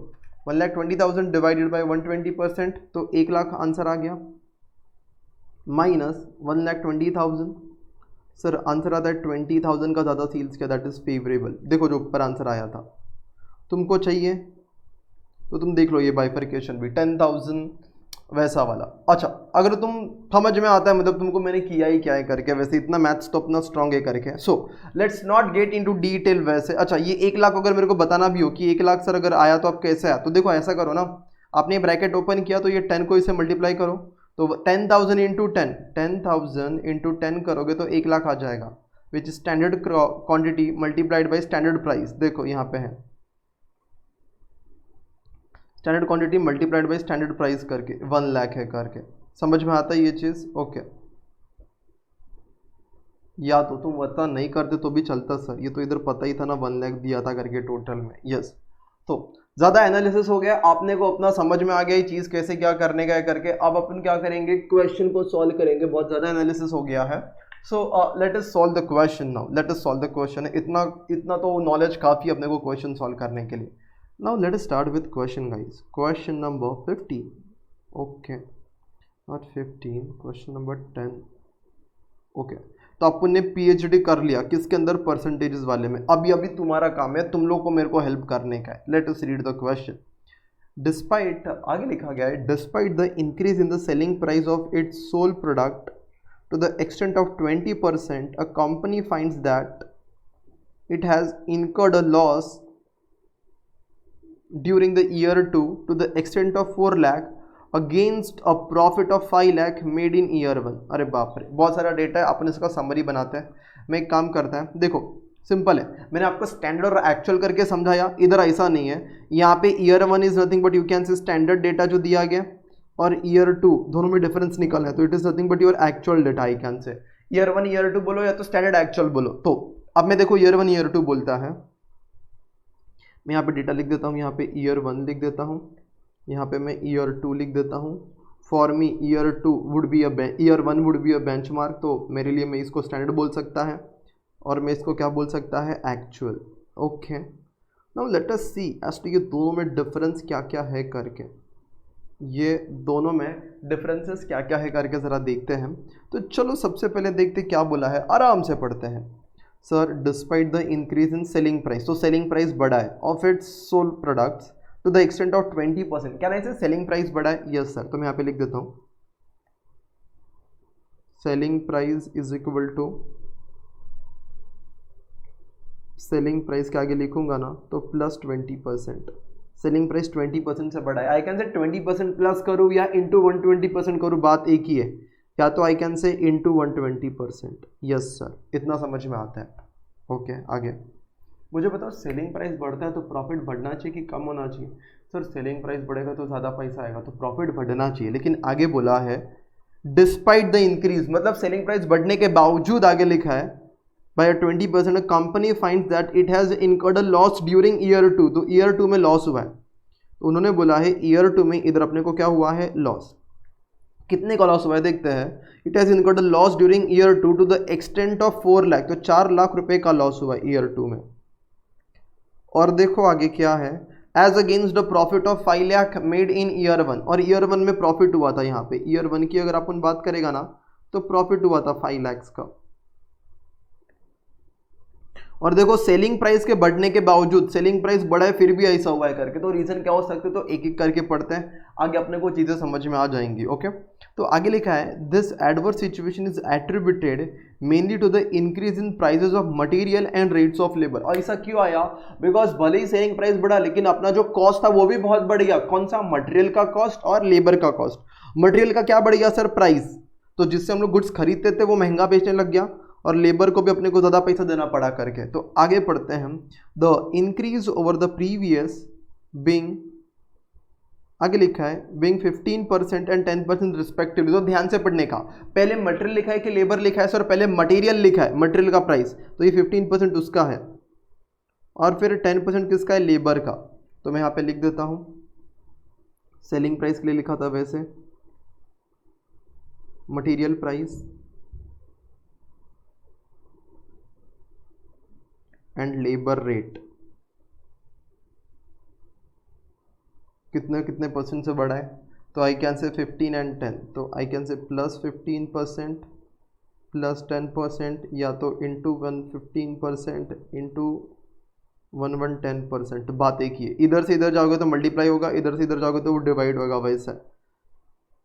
1,20,000 डिवाइडेड बाई 120%, तो 1 लाख आंसर आ गया, माइनस 1,20,000। सर आंसर आता है 20,000 का ज़्यादा सेल्स किया, दैट इज़ फेवरेबल। देखो जो ऊपर आंसर आया था, तुमको चाहिए तो तुम देख लो ये बाइफर्केशन भी 10,000 वैसा वाला। अच्छा अगर तुम समझ में आता है, मतलब तुमको मैंने किया ही क्या है करके, वैसे इतना मैथ्स तो अपना स्ट्रांग है करके। So let's not get into detail वैसे। अच्छा ये 1 लाख अगर मेरे को बताना भी हो कि 1 लाख सर अगर आया तो आप कैसे आया, तो देखो ऐसा करो ना, आपने ब्रैकेट ओपन किया तो ये 10 को इसे मल्टीप्लाई करो, तो 10,000 इंटू 10 करोगे तो 1 लाख आ जाएगा, विच standard quantity multiplied by standard price. देखो यहाँ पे है standard quantity multiplied by standard price करके 1 लाख है करके। समझ में आता है ये चीज़? ओके। या तो तुम वरना नहीं करते तो भी चलता सर, ये तो इधर पता ही था ना 1 लाख दिया था करके टोटल में। यस, तो ज़्यादा एनालिसिस हो गया, आपने को अपना समझ में आ गया ये चीज़ कैसे क्या करने का है करके। अब अपन क्या करेंगे, क्वेश्चन को सॉल्व करेंगे। बहुत ज़्यादा एनालिसिस हो गया है, so let us solve the question now. Let us solve the question. इतना तो नॉलेज काफ़ी अपने को क्वेश्चन सॉल्व करने के लिए। Now let us start with question guys. Question number 15. Okay, not 15. Question number 10. Okay. तो अपन ने PhD कर लिया किसके अंदर? परसेंटेजेस वाले में। अभी तुम्हारा काम है, तुम लोग को मेरे को हेल्प करने का है। Let us read the question. Despite, आगे लिखा गया है, despite the increase in the selling price of its sole product to the extent of 20%, a company finds that it has incurred a loss during the year 2 to the extent of 4 lakh against a profit of 5 lakh made in year 1। अरे बाप रे, बहुत सारा data है, अपन इसका summary बनाते हैं। मैं एक काम करता है, देखो सिंपल है, मैंने आपको स्टैंडर्ड और एक्चुअल करके समझाया, इधर ऐसा नहीं है। यहाँ पे year 1 is nothing but you can say standard data जो दिया गया, और ईयर 2 दोनों में डिफरेंस निकलना है, तो it is nothing but your actual data. I can से ईयर 1 ईयर 2 बोलो या तो स्टैंडर्ड एक्चुअल बोलो। तो अब मैं देखो ईयर 1 ईयर 2 बोलता है, मैं यहाँ पे डेटा लिख देता हूँ, यहाँ पे ईयर 1 लिख देता हूँ, यहाँ पे मैं ईयर 2 लिख देता हूँ। For me year 2 would be year 1 would be a benchmark, तो मेरे लिए मैं इसको स्टैंडर्ड बोल सकता है और मैं इसको क्या बोल सकता है? Actual. Okay, now let us see as to ये दोनों में डिफरेंस क्या क्या है करके, ये दोनों में डिफरेंसेस क्या क्या है करके ज़रा देखते हैं। तो चलो सबसे पहले देखते क्या बोला है, आराम से पढ़ते हैं। Sir despite the increase in selling price, तो सेलिंग प्राइस बढ़ा है of its sole products to the extent of 20%। क्या ऐसे सेलिंग प्राइस बढ़ा है? Yes sir. तो मैं यहाँ पे लिख देता हूँ selling price is equal to, selling price के आगे लिखूंगा ना तो प्लस 20%। सेलिंग प्राइस 20% से बढ़ा है, आई कैन से 20% प्लस करूँ या इंटू 120% करूँ, बात एक ही है, या तो आई कैन से इंटू 120%। यस सर, इतना समझ में आता है। ओके आगे मुझे बताओ, सेलिंग प्राइस बढ़ता है तो प्रॉफिट बढ़ना चाहिए कि कम होना चाहिए? सर सेलिंग प्राइस बढ़ेगा तो ज़्यादा पैसा आएगा, तो प्रॉफिट बढ़ना चाहिए। लेकिन आगे बोला है डिस्पाइट द इंक्रीज, मतलब सेलिंग प्राइस बढ़ने के बावजूद आगे लिखा है by 20%, company finds that it has incurred a loss during year 2, तो ईयर 2 में लॉस हुआ है, तो उन्होंने बोला है ईयर 2 में इधर अपने को क्या हुआ है, लॉस। कितने का लॉस हुआ है देखते हैं। It has incurred a loss during year 2 to the extent of 4 lakh, तो 4 लाख रुपए का लॉस हुआ ईयर 2 में। और देखो आगे क्या है, as against the profit of 5 lakh made in year 1, और ईयर 1 में प्रॉफिट हुआ था, यहाँ पे ईयर 1 की अगर अपन बात करेगा ना तो प्रॉफिट हुआ था 5 लाख का। और देखो सेलिंग प्राइस के बढ़ने के बावजूद सेलिंग प्राइस बढ़ा है फिर भी ऐसा हुआ है करके, तो रीजन क्या हो सकते, तो एक एक करके पढ़ते हैं, आगे अपने को चीजें समझ में आ जाएंगी। ओके, तो आगे लिखा है this adverse situation is attributed mainly to the increase in prices of material and rates of labour. और ऐसा क्यों आया, बिकॉज भले ही सेलिंग प्राइस बढ़ा लेकिन अपना जो कॉस्ट था वो भी बहुत बढ़ गया। कौन सा, मटेरियल का कॉस्ट और लेबर का कॉस्ट। मटेरियल का क्या बढ़ गया सर, प्राइस, तो जिससे हम लोग गुड्स खरीदते थे वो महंगा बेचने लग गया, और लेबर को भी अपने को ज़्यादा पैसा देना पड़ा करके। तो आगे पढ़ते हैं हम, the increase over the previous being, आगे लिखा है बिंग 15% एंड 10% रिस्पेक्टिवली। तो ध्यान से पढ़ने का, पहले मटेरियल लिखा है कि लेबर लिखा है सर, पहले मटेरियल लिखा है, मटेरियल का प्राइस, तो ये 15% उसका है, और फिर 10% किसका है, लेबर का। तो मैं यहाँ पे लिख देता हूँ, सेलिंग प्राइस के लिए लिखा था वैसे, material price and labour rate कितने कितने परसेंट से बढ़ा है, तो आई कैन से 15 एंड 10, तो आई कैन से प्लस 15% प्लस 10%, या तो इंटू 115% इंटू 1110%। बात एक ही है, इधर से इधर जाओगे तो मल्टीप्लाई होगा, इधर से इधर जाओगे तो वो डिवाइड होगा, वैसा।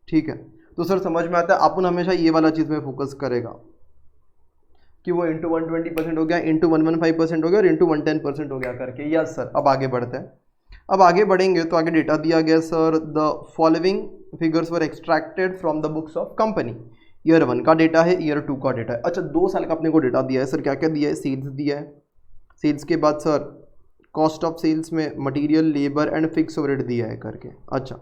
ठीक है, तो सर समझ में आता है, अपन हमेशा ये वाला चीज़ में फोकस करेगा कि वो इंटू 120% हो गया, इंटू 115% हो गया, और इंटू 110% हो गया करके। यस सर, अब आगे बढ़ते हैं। अब आगे बढ़ेंगे तो आगे डेटा दिया गया sir, the following figures were extracted from the books of company. Year 1 का डेटा है, ईयर 2 का डेटा है। अच्छा, 2 साल का अपने को डेटा दिया है सर, क्या क्या दिया है, सेल्स दिया है, सेल्स के बाद सर कॉस्ट ऑफ सेल्स में material, labour and fix overhead दिया है करके। अच्छा,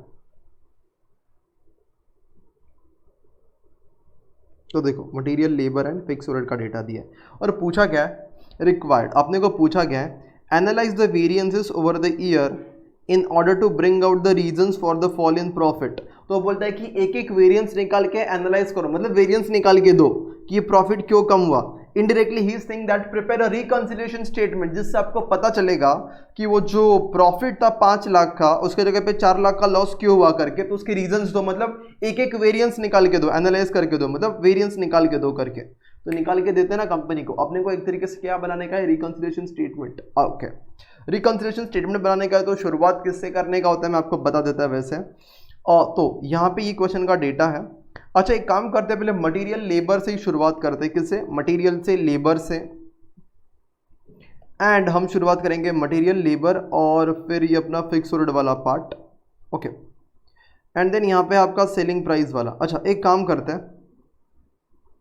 तो देखो material, labour and fix overhead का डेटा दिया है, और पूछा क्या है, रिक्वायर्ड, अपने को पूछा गया है analyse the variances over the year in order to bring out the reasons for the fall in profit. तो बोलता है कि एक एक वेरिएंस निकाल के एनालाइज करो, मतलब वेरिएंस निकाल के दो कि ये प्रॉफिट क्यों कम हुआ। Indirectly he is saying that prepare a reconciliation statement, जिससे आपको पता चलेगा कि वो जो प्रॉफिट था 5 लाख का, उसके जगह पे 4 लाख का लॉस क्यों हुआ करके। तो उसके रीजंस दो, मतलब एक एक वेरिएंस निकाल के दो, एनालाइज करके दो, मतलब वेरिएंस निकाल के दो करके। तो निकाल के देते हैं ना कंपनी को, अपने को एक तरीके से क्या बनाने का है, reconciliation statement. Okay, reconciliation statement बनाने का है तो शुरुआत किससे करने का होता है, मैं आपको बता देता है वैसे। तो यहाँ पे ये क्वेश्चन का डेटा है। अच्छा, एक काम करते हैं, पहले मटेरियल लेबर से ही शुरुआत करते हैं, किससे, मटेरियल से, लेबर से, एंड हम शुरुआत करेंगे मटेरियल, लेबर, और फिर ये अपना फिक्स ओवरहेड वाला पार्ट। ओके, एंड देन यहाँ पे आपका सेलिंग प्राइस वाला। अच्छा, एक काम करते हैं,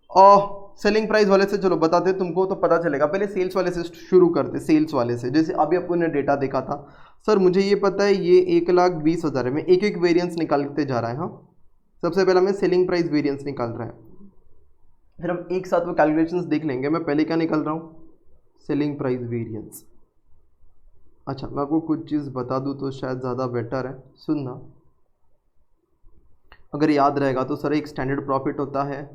और सेलिंग प्राइस वाले से चलो बताते तुमको तो पता चलेगा, पहले सेल्स वाले से शुरू करते, सेल्स वाले से। जैसे अभी अपन ने डेटा देखा था सर, मुझे ये पता है ये 1,20,000 है, मैं एक एक वेरिएंस निकालते जा रहा है। हाँ, सबसे पहला मैं सेलिंग प्राइस वेरिएंस निकाल रहा है, फिर हम एक साथ में कैलकुलेशंस देख लेंगे। मैं पहले क्या निकाल रहा हूँ, सेलिंग प्राइस वेरिएंस। अच्छा, मैं आपको कुछ चीज़ बता दूँ तो शायद ज़्यादा बेटर है, सुनना। अगर याद रहेगा तो सर एक स्टैंडर्ड प्रॉफिट होता है,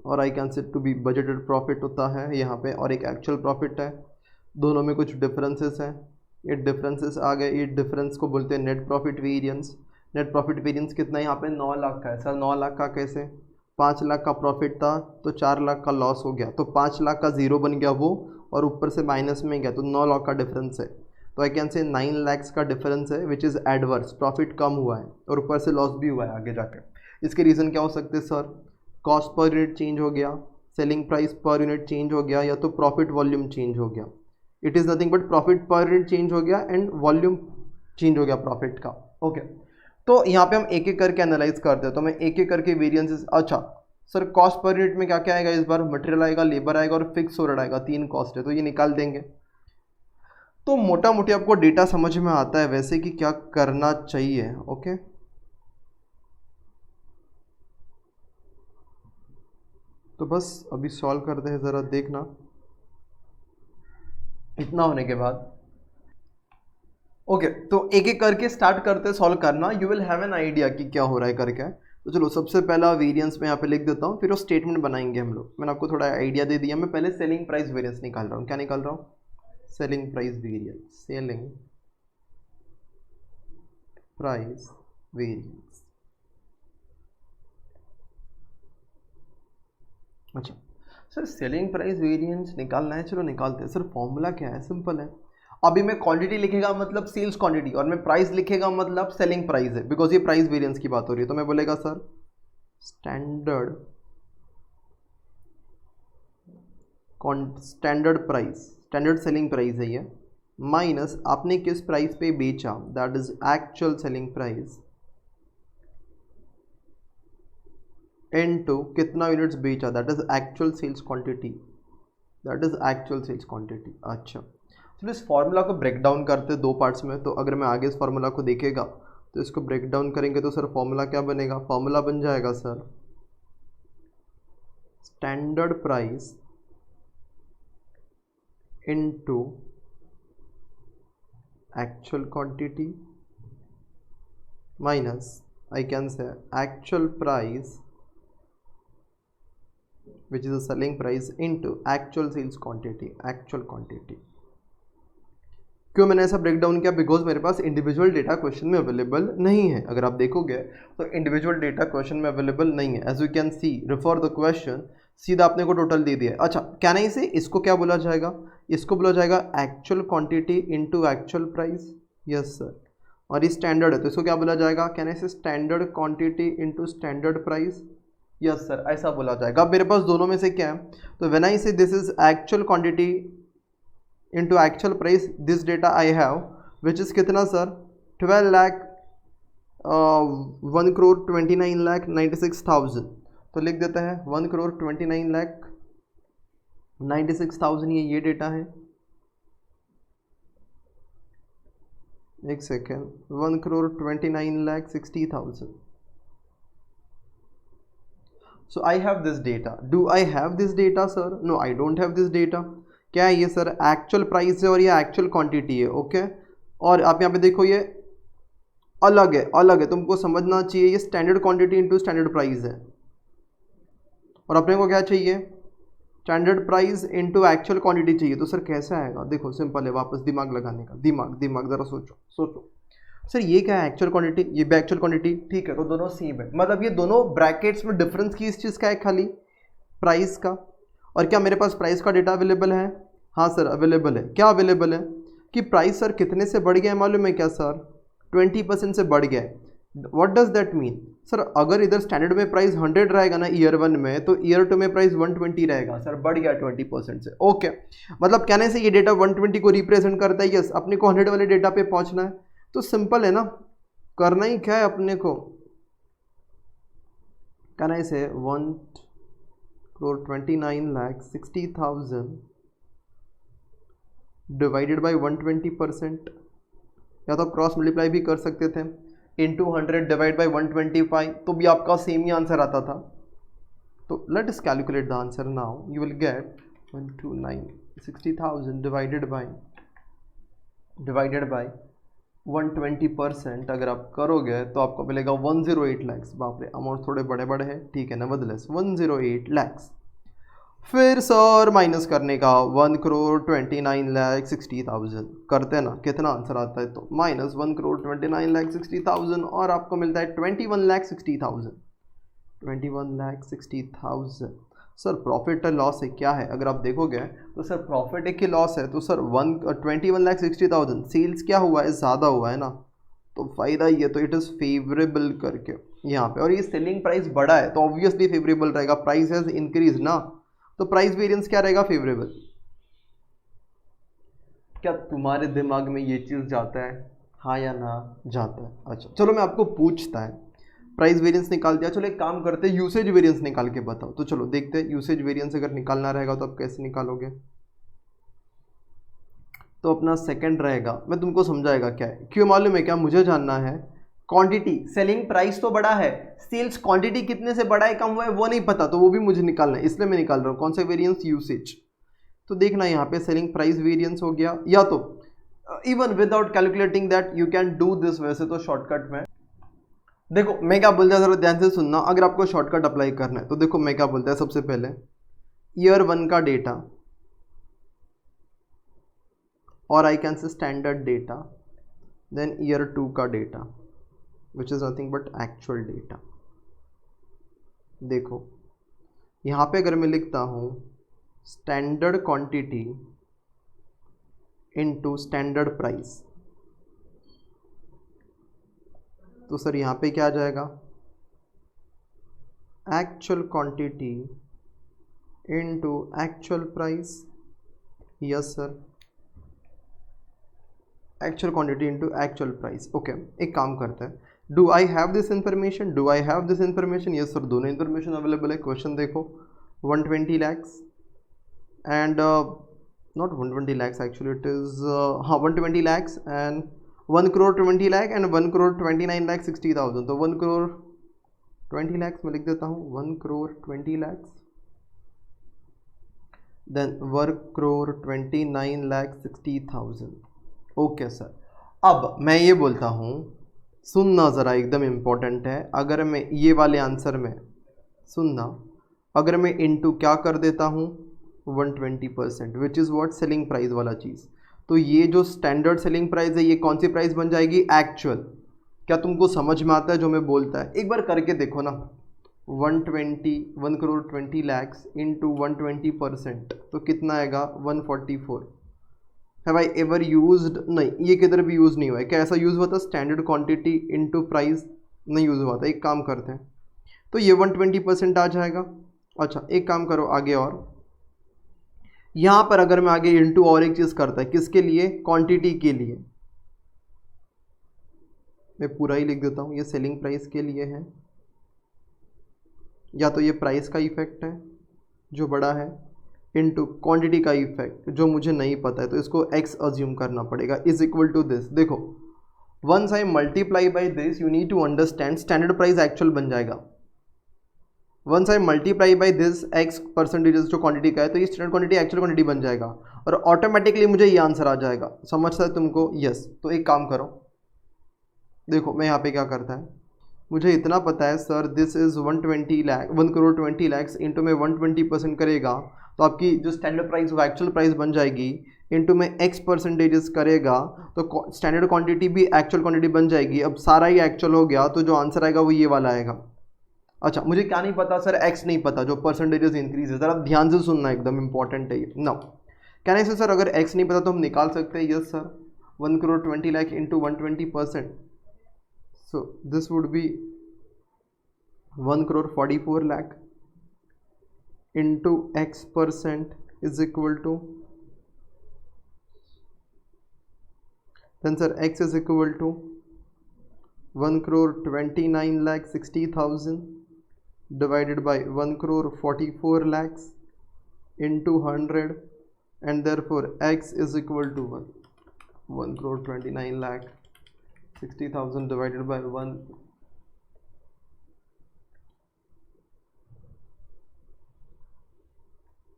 और I can say to be budgeted profit होता है यहाँ पे, और एक एक्चुअल प्रॉफिट है। दोनों में कुछ डिफरेंसेस हैं, ये डिफरेंसेस आ गए, ये डिफरेंस को बोलते हैं net profit variance. Net profit variance कितना है यहाँ पे, 9 लाख का है सर। 9 लाख का कैसे, 5 लाख का प्रॉफिट था तो 4 लाख का लॉस हो गया, तो 5 लाख का जीरो बन गया वो, और ऊपर से माइनस में गया, तो 9 लाख का डिफरेंस है। तो आई कैन से 9 लाख्स का डिफरेंस है विच इज़ एडवर्स, प्रॉफिट कम हुआ है और ऊपर से लॉस भी हुआ है आगे जाकर। इसके रीज़न क्या हो सकते हैं sir, cost per unit change हो गया, selling price per unit change हो गया, या तो प्रॉफिट वॉल्यूम चेंज हो गया। It is nothing but profit per unit change हो गया एंड वॉल्यूम चेंज हो गया प्रॉफिट का। ओके, तो यहाँ पे हम एक एक करके एनालाइज करते हैं, तो मैं एक एक करके वेरिएंसेस। अच्छा सर, कॉस्ट पर यूनिट में क्या क्या आएगा इस बार, मटेरियल आएगा, लेबर आएगा और फिक्स ओवरहेड आएगा, 3 कॉस्ट है, तो ये निकाल देंगे। तो मोटा मोटी आपको डेटा समझ में आता है वैसे कि क्या करना चाहिए। ओके, तो बस अभी सॉल्व करते हैं, ज़रा देखना। इतना होने के बाद ओके तो एक एक करके स्टार्ट करते सॉल्व करना, you will have an idea कि क्या हो रहा है करके। तो चलो सबसे पहला वेरिएंस मैं यहाँ पे लिख देता हूँ, फिर वो स्टेटमेंट बनाएंगे हम लोग। मैंने आपको थोड़ा आइडिया दे दिया। मैं पहले सेलिंग प्राइस वेरिएंस निकाल रहा हूँ। क्या निकाल रहा हूँ? Selling price variance. Selling price variance. अच्छा सर सेलिंग प्राइस वेरिएंस निकालना है, चलो निकालते हैं। सर फॉर्मूला क्या है? सिंपल है। अभी मैं क्वांटिटी लिखेगा मतलब सेल्स क्वांटिटी, और मैं प्राइस लिखेगा मतलब सेलिंग प्राइस है, बिकॉज ये प्राइस वेरिएंस की बात हो रही है। तो मैं बोलेगा sir standard price, standard selling price है ये, माइनस आपने किस प्राइस पे बेचा, that is actual selling price, into कितना यूनिट्स बेचा, that is actual sales quantity, that is actual sales quantity. अच्छा चलो इस फॉर्मूला को ब्रेक डाउन करते हैं दो पार्ट्स में। तो अगर मैं आगे इस फॉर्मूला को देखेगा तो इसको ब्रेक डाउन करेंगे तो सर फॉर्मूला क्या बनेगा? फॉर्मूला बन जाएगा sir standard price into actual quantity minus I can से actual price which is a selling price into actual sales quantity, actual quantity। क्यों मैंने ऐसा ब्रेक डाउन किया? बिकॉज मेरे पास इंडिविजुअल डेटा क्वेश्चन में अवेलेबल नहीं है। अगर आप देखोगे तो इंडिविजुअल डेटा क्वेश्चन में अवेलेबल नहीं है। As you can see refer the question, सीधा आपने को टोटल दे दिया है। अच्छा क्या नहीं से इसको क्या बोला जाएगा? इसको बोला जाएगा actual quantity into actual price. Yes sir. और ये स्टैंडर्ड है तो इसको क्या बोला जाएगा? क्या नहीं से standard quantity into standard price. Yes sir ऐसा बोला जाएगा। अब मेरे पास दोनों में से क्या है? तो व्हेन आई से this is actual quantity into actual price, this data I have which is कितना सर? 12 लाख 1 करोड़ 29 लाख 96,000। तो लिख देते हैं 1 करोड़ 29 लाख 96,000 ये डेटा है। एक second, 1 crore 29 lakh 60,000। So I have this data. Do I have this data sir? No, I don't have this data. क्या है ये सर? एक्चुअल प्राइस है और ये एक्चुअल क्वांटिटी है। ओके और आप यहाँ पे देखो ये अलग है, अलग है, तुमको समझना चाहिए। ये standard quantity into standard price है और अपने को क्या चाहिए? Standard price into actual quantity चाहिए। तो सर कैसे आएगा? देखो सिंपल है, वापस दिमाग लगाने का, दिमाग ज़रा सोचो। सर ये क्या है? एक्चुअल क्वांटिटी, ये भी एक्चुअल क्वांटिटी, ठीक है। तो दोनों सेम है, मतलब ये दोनों ब्रैकेट्स में डिफरेंस की इस चीज़ का है, खाली प्राइस का। और क्या मेरे पास प्राइस का डेटा अवेलेबल है? हाँ सर अवेलेबल है। क्या अवेलेबल है? कि प्राइस सर कितने से बढ़ गया है मालूम है क्या सर? 20% से बढ़ गया है। What does that mean? Sir अगर इधर स्टैंडर्ड में प्राइस 100 रहेगा ना ईयर 1 में, तो ईयर 2 में प्राइस 120 रहेगा। सर बढ़ गया 20% से। ओके मतलब कहने से ये डेटा 120 को रिप्रेजेंट करता है। यस अपने को 100 वाले डेटा पे पहुंचना है। तो सिंपल है ना, करना ही क्या है अपने को? कहना इसे 1 करोड़ 29 लाख 60,000 डिवाइडेड बाई 120%, या तो क्रॉस मल्टीप्लाई भी कर सकते थे, इंटू 100 डिवाइड बाई 125, तो भी आपका सेम ही आंसर आता था। तो let us calculate the answer now. You will get 129 60,000 divided by 120%। अगर आप करोगे तो आपको मिलेगा 108 लैक्स। बाप रे अमाउंट थोड़े बड़े बड़े हैं, ठीक है नेवरदलेस 108 लैक्स। फिर सर माइनस करने का 1 करोड़ 29 लाख 60,000 करते हैं ना, कितना आंसर आता है? तो माइनस 1 करोड़ 29 लाख 60,000 और आपको मिलता है 21 लाख 60,000। 21 लाख 60,000। सर प्रॉफिट है लॉस है क्या है? अगर आप देखोगे तो सर प्रॉफिट है कि लॉस है? तो सर 21 लाख 60,000 सेल्स क्या हुआ है? ज़्यादा हुआ है ना, तो फ़ायदा ये, तो इट इज़ फेवरेबल करके यहाँ पे। और ये सेलिंग प्राइस बड़ा है तो ऑब्वियसली फेवरेबल रहेगा। प्राइस हैज़ इंक्रीज ना, तो प्राइस वेरिएंस क्या रहेगा? फेवरेबल। क्या तुम्हारे दिमाग में ये चीज़ जाता है? हाँ या ना जाता है? अच्छा चलो मैं आपको पूछता है, प्राइस वेरिएंस निकाल दिया, चलो एक काम करते हैं यूसेज वेरिएंस निकाल के बताओ। तो चलो देखते हैं यूसेज वेरिएंस अगर निकालना रहेगा तो आप कैसे निकालोगे। तो अपना सेकंड रहेगा, मैं तुमको समझाएगा क्या है। क्यों मालूम है क्या? मुझे जानना है क्वांटिटी। सेलिंग प्राइस तो बड़ा है, सेल्स क्वांटिटी कितने से बड़ा है कम हुआ है वो नहीं पता, तो वो भी मुझे निकालना है, इसलिए मैं निकाल रहा हूँ। कौन सा वेरिएंस? यूसेज। तो देखना यहाँ पे सेलिंग प्राइस वेरिएंस हो गया, या तो even without calculating that you can do this, वैसे तो शॉर्टकट में देखो मैं क्या बोलता है, जरा ध्यान से सुनना। अगर आपको शॉर्टकट अप्लाई करना है तो देखो मैं क्या बोलता है, सबसे पहले ईयर 1 का डेटा, और I can say standard data, then year 2 का data which is nothing but actual data. देखो यहाँ पे अगर मैं लिखता हूँ standard quantity into standard price, तो सर यहाँ पे क्या आ जाएगा, actual quantity into actual price. Yes sir, actual quantity into actual price. Okay, एक काम करते हैं, do I have this information, do I have this information. Yes sir, दोनों इंफॉर्मेशन अवेलेबल है। क्वेश्चन देखो 120 lakhs and not 120 lakhs actually, it is हाँ 120 lakhs and 1 crore 20 lakh and 1 crore 29 lakh 60,000। तो 1 crore 20 lakhs मैं लिख देता हूँ, 1 crore 20 lakhs, then 1 crore 29 lakh 60,000। Okay sir, अब मैं ये बोलता हूँ, सुनना ज़रा, एकदम इम्पोर्टेंट है। अगर मैं ये वाले आंसर में, सुनना, अगर मैं इनटू क्या कर देता हूँ 120%, which is what, selling price वाला चीज़, तो ये जो स्टैंडर्ड सेलिंग प्राइस है ये कौन सी प्राइस बन जाएगी, एक्चुअल। क्या तुमको समझ में आता है जो मैं बोलता है? एक बार करके देखो ना, 1 crore 20 lakhs इंटू 120%, तो कितना आएगा 144। हैव आई एवर यूज्ड, नहीं ये किधर भी यूज़ नहीं हुआ है। क्या ऐसा यूज़ हुआ था स्टैंडर्ड क्वांटिटी इनटू प्राइस? नहीं यूज़ हुआ था। एक काम करते हैं, तो ये 120% आ जाएगा। अच्छा एक काम करो आगे, और यहाँ पर अगर मैं आगे इनटू और एक चीज़ करता है, किसके लिए, क्वांटिटी के लिए, मैं पूरा ही लिख देता हूँ, ये सेलिंग प्राइस के लिए है, या तो ये प्राइस का इफेक्ट है जो बड़ा है, इनटू क्वांटिटी का इफेक्ट जो मुझे नहीं पता है, तो इसको x अज्यूम करना पड़ेगा, इज इक्वल टू दिस। देखो once I multiply by this, you need to understand standard price actual बन जाएगा। Once I multiply by this x percentage जो क्वांटिटी का है, तो ये स्टैंडर्ड क्वांटिटी एक्चुअल क्वांटिटी बन जाएगा, और ऑटोमेटिकली मुझे ये आंसर आ जाएगा। समझता है तुमको? यस। तो एक काम करो, देखो मैं यहाँ पे क्या करता है, मुझे इतना पता है sir this is 1 crore 20 lakhs into में 120% करेगा, तो आपकी जो स्टैंडर्ड प्राइस वो एक्चुअल प्राइस बन जाएगी, इंटू में x परसेंटेजेस करेगा तो स्टैंडर्ड क्वांटिटी भी एक्चुअल क्वांटिटी बन जाएगी। अब सारा ही एक्चुअल हो गया, तो जो आंसर आएगा वो ये वाला आएगा। अच्छा मुझे क्या नहीं पता सर, x नहीं पता, जो परसेंटेजेस इंक्रीज है। ज़रा ध्यान से सुनना, एकदम इंपॉर्टेंट है ये। नाउ क्या नहीं सर, अगर x नहीं पता तो हम निकाल सकते हैं। Yes sir, 1 crore 20 lakh into 120%, so this would be 1 crore 44 lakh into x percent is equal to, then sir x is equal to 1 crore 29 lakh 60,000 divided by 1 crore 44 lakhs into 100, and therefore x is equal to 1 crore 29 lakh 60,000 divided by 1,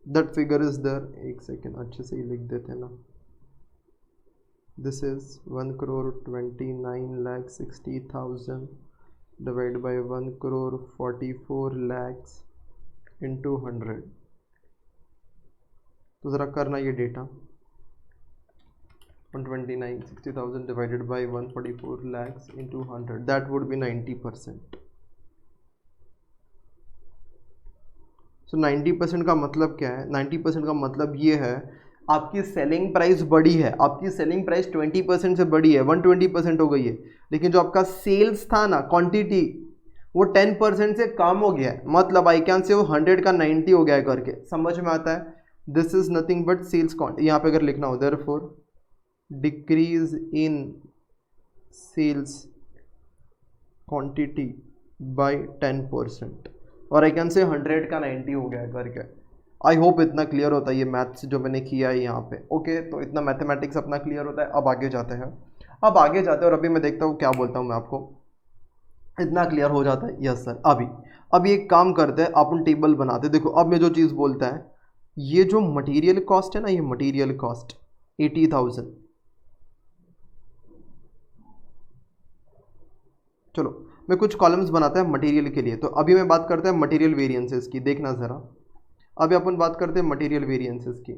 that figure is there। एक second अच्छे से ही लिख देते हैं ना, this is 1 crore 29 lakh 60,000 divided by 1 crore 44 lakhs into 100। तो ज़रा करना ये data, 129 60,000 divided by 144 lakhs into 100, that would be 90%। so 90% का मतलब क्या है? 90% का मतलब ये है आपकी सेलिंग प्राइस बड़ी है, आपकी सेलिंग प्राइस 20% से बड़ी है, 120% हो गई है, लेकिन जो आपका सेल्स था ना, क्वांटिटी, वो 10% से कम हो गया है। मतलब आई कैन से वो 100 का 90 हो गया है करके। समझ में आता है? This is nothing but sales quantity. यहाँ पे अगर लिखना हो, therefore decrease in sales quantity by 10%, और आई कैन से 100 का 90 हो गया है करके। आई होप इतना क्लियर होता है ये मैथ्स जो मैंने किया है यहाँ पे। ओके, तो इतना मैथमेटिक्स अपना क्लियर होता है। अब आगे जाते हैं, और अभी मैं देखता हूँ क्या बोलता हूँ मैं आपको। इतना क्लियर हो जाता है? Yes sir. अभी एक काम करते हैं, अपन टेबल बनाते हैं। देखो अब मैं जो चीज़ बोलता है ये जो मटेरियल कॉस्ट है ना, ये मटेरियल कॉस्ट 80,000। चलो मैं कुछ कॉलम्स बनाता है मटेरियल के लिए। तो अभी मैं बात करता है मटेरियल वेरिएंसेस की, देखना ज़रा। अभी अपन बात करते हैं मटेरियल वेरिएंसेस की।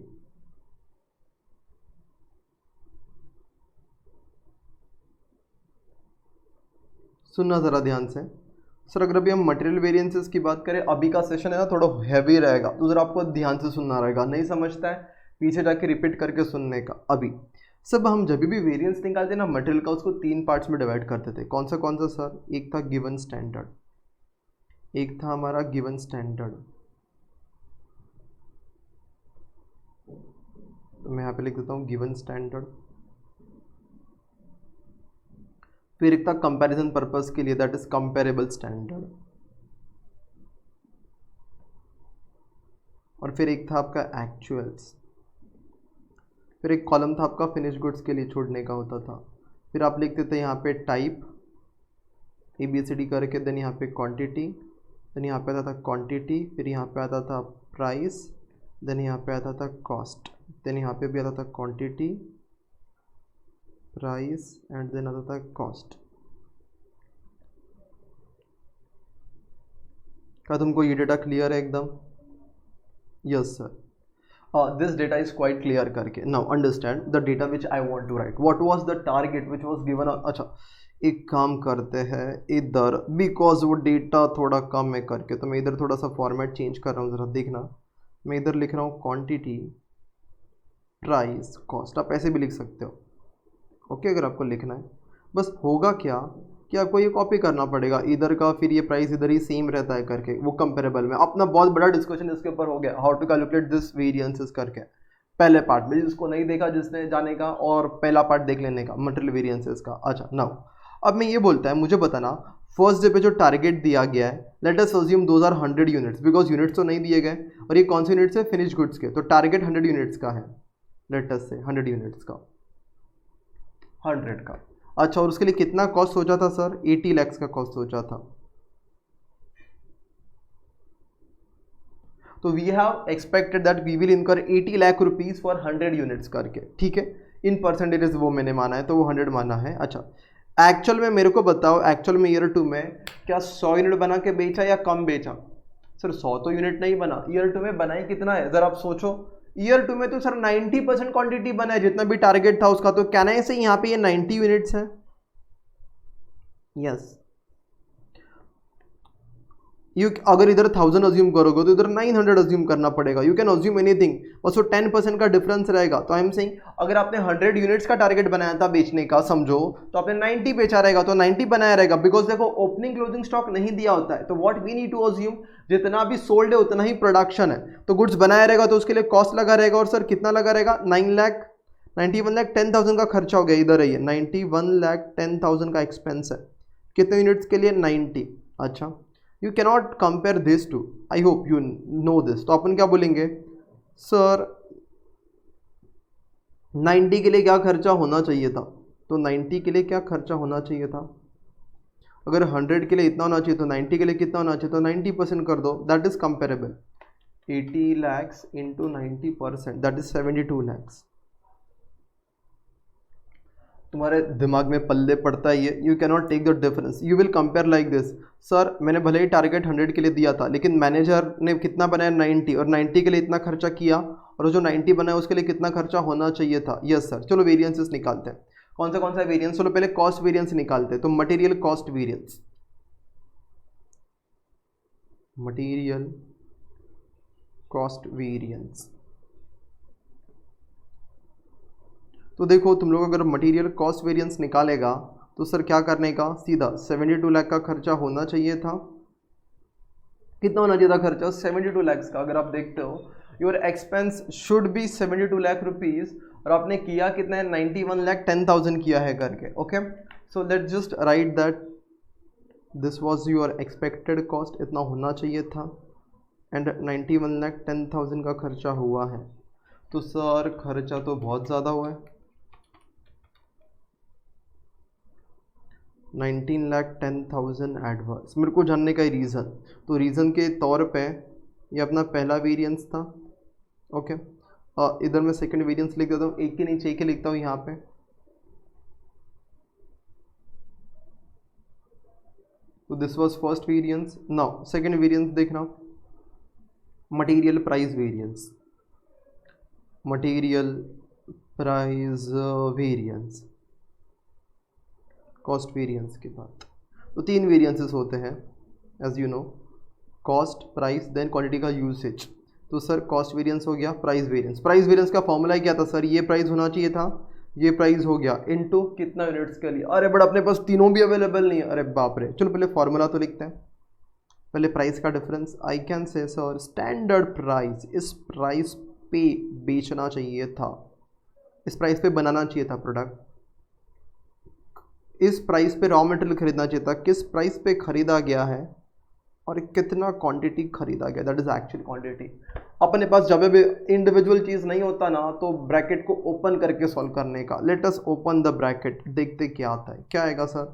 सुनना ज़रा ध्यान से सर। अगर अभी हम मटेरियल वेरिएंसेस की बात करें, अभी का सेशन है ना थोड़ा हैवी रहेगा, तो ज़रा आपको ध्यान से सुनना रहेगा। नहीं समझता है पीछे जाके रिपीट करके सुनने का। अभी सब हम जब भी वेरिएंस निकालते हैं ना मटेरियल का, उसको 3 पार्ट्स में डिवाइड करते थे। कौन सा सर? एक था गिवन स्टैंडर्ड, एक था हमारा गिवन स्टैंडर्ड, तो मैं यहाँ पे लिख देता हूँ गिवन स्टैंडर्ड। फिर एक था कंपैरिजन पर्पस के लिए, दैट इज कंपेरेबल स्टैंडर्ड। और फिर एक था आपका एक्चुअल्स। फिर एक कॉलम था आपका फिनिश गुड्स के लिए छोड़ने का होता था। फिर आप लिखते थे यहाँ पे टाइप ABCD करके, देन यहाँ पे क्वांटिटी, देन यहाँ पे आता था क्वांटिटी, फिर यहाँ पे आता था प्राइस, देन यहाँ पे आता था कॉस्ट, देन यहाँ पे भी आता था क्वांटिटी, प्राइस एंड देन आता था कॉस्ट। क्या तुमको ये डेटा क्लियर है एकदम? Yes sir, this data is quite clear करके। now understand the data which I want to write, what was the target which was given। अच्छा एक काम करते हैं इधर, बिकॉज वो डेटा थोड़ा कम है करके, तो मैं इधर थोड़ा सा फॉर्मेट चेंज कर रहा हूँ, ज़रा देखना। मैं इधर लिख रहा हूँ क्वांटिटी, प्राइस, कॉस्ट। आप ऐसे भी लिख सकते हो, ओके अगर आपको लिखना है। बस होगा क्या कि आपको ये कॉपी करना पड़ेगा इधर का, फिर ये प्राइस इधर ही सेम रहता है करके, वो कंपेरेबल में। अपना बहुत बड़ा डिस्कशन इसके ऊपर हो गया, how to calculate this variances करके। पहले पार्ट में जिसको नहीं देखा, जिसने जाने का, और पहला पार्ट देख लेने का मटेरियल वेरिएंसेस का। अच्छा नाउ अब मैं ये बोलता है, मुझे बताना फर्स्ट डे पे जो टारगेट दिया गया है, let us assume those are 100 units, because units तो नहीं दिए गए, और ये कौन से यूनिट्स है? फिनिश गुड्स के। तो टारगेट 100 यूनिट्स का है, लेट अस से 100 यूनिट्स का, 100 का। अच्छा, और उसके लिए कितना कॉस्ट सोचा था सर? 80 lakhs का कॉस्ट सोचा था। तो we have expected that we will incur 80 lakh rupees for 100 units करके, ठीक है। इन परसेंटेजेस वो मैंने माना है, तो वो 100 माना है। अच्छा एक्चुअल में मेरे को बताओ, एक्चुअल में ईयर 2 में क्या 100 यूनिट बना के बेचा या कम बेचा? सर 100 तो यूनिट नहीं बना, ईयर 2 में बनाई कितना है जरा आप सोचो। ईयर 2 में तो सर 90% क्वांटिटी बना है, जितना भी टारगेट था उसका। तो कहना है से यहाँ पे ये 90 यूनिट्स है। यस यू अगर इधर 1000 अज्यूम करोगे तो इधर 900 अज्यूम करना पड़ेगा। यू कैन अज्यूम एनीथिंग, बस वो 10% का डिफरेंस रहेगा। तो आई एम सेइंग अगर आपने 100 यूनिट्स का टारगेट बनाया था बेचने का, समझो, तो आपने 90 बेचा रहेगा, तो 90 बनाया रहेगा, बिकॉज देखो ओपनिंग क्लोजिंग स्टॉक नहीं दिया होता है। तो what we need to assume, जितना भी सोल्ड है उतना ही प्रोडक्शन है। तो गुड्स बनाया रहेगा, तो उसके लिए कॉस्ट लगा रहेगा। और सर कितना लगा रहेगा? 91,10,000 का खर्चा हो गया। इधर है ये 91,10,000 का एक्सपेंस है। कितने यूनिट्स के लिए? 90। अच्छा, you cannot compare this to, I hope you know this. तो अपन क्या बोलेंगे? सर 90 के लिए क्या खर्चा होना चाहिए था? तो 90 के लिए क्या खर्चा होना चाहिए था? अगर 100 के लिए इतना होना चाहिए तो 90 के लिए कितना होना चाहिए? तो 90% कर दो, that is comparable. 80 lakhs into 90%, that is 72 lakhs। तुम्हारे दिमाग में पल्ले पड़ता है ये, you cannot take the difference, you will compare like this. Sir मैंने भले ही टारगेट 100 के लिए दिया था, लेकिन मैनेजर ने कितना बनाया? 90, और 90 के लिए इतना खर्चा किया, और जो 90 बनाया उसके लिए कितना खर्चा होना चाहिए था? Yes sir. चलो वेरिएंसेस निकालते हैं। कौन सा वेरिएंस? चलो पहले कॉस्ट वेरिएंस निकालते हैं। तो material cost variance, material cost variance. तो देखो तुम लोग अगर मटेरियल कॉस्ट वेरिएंस निकालेगा तो सर क्या करने का? सीधा 72 लाख का खर्चा होना चाहिए था। कितना होना चाहिए था खर्चा? 72 lakhs का। अगर आप देखते हो your expense should be 72 lakh rupees, और आपने किया कितना है? 91,10,000 किया है करके। Okay, so let just right that this was your expected cost, इतना होना चाहिए था, एंड 91,10,000 का खर्चा हुआ है। तो सर खर्चा तो बहुत ज़्यादा हुआ है, 19,10,000 एडवर्स। मेरे को जानने का ही रीज़न, तो रीज़न के तौर पे ये अपना पहला वेरिएंस था, ओके इधर मैं सेकंड वेरिएंस लिख देता हूँ, एक के नीचे एक ही लिखता हूँ यहाँ पे। तो this was first variance. Now second variance देखना, material price variance, material price variance, cost variance के बाद तो तीन वेरिएंसेस होते हैं as you know, cost, price, then quantity का यूसेज। तो सर कॉस्ट वेरिएंस हो गया, प्राइस वेरिएंस। प्राइस वेरिएंस का फॉर्मूला क्या था सर, ये प्राइस होना चाहिए था, ये प्राइस हो गया इनटू कितना यूनिट्स के लिए। अरे बट अपने पास तीनों भी अवेलेबल नहीं है, अरे बाप रे। चलो पहले फॉर्मूला तो लिखते हैं, पहले प्राइस का difference. I can say sir standard price, इस प्राइस पे बेचना चाहिए था, इस प्राइस पे बनाना चाहिए था प्रोडक्ट, इस प्राइस पे रॉ मटेरियल खरीदना चाहिए था, किस प्राइस पे खरीदा गया है और कितना क्वांटिटी खरीदा गया, दैट इज एक्चुअल क्वांटिटी। अपने पास जब भी इंडिविजुअल चीज़ नहीं होता ना, तो ब्रैकेट को ओपन करके सॉल्व करने का। Let us open the bracket, देखते क्या आता है। क्या आएगा सर,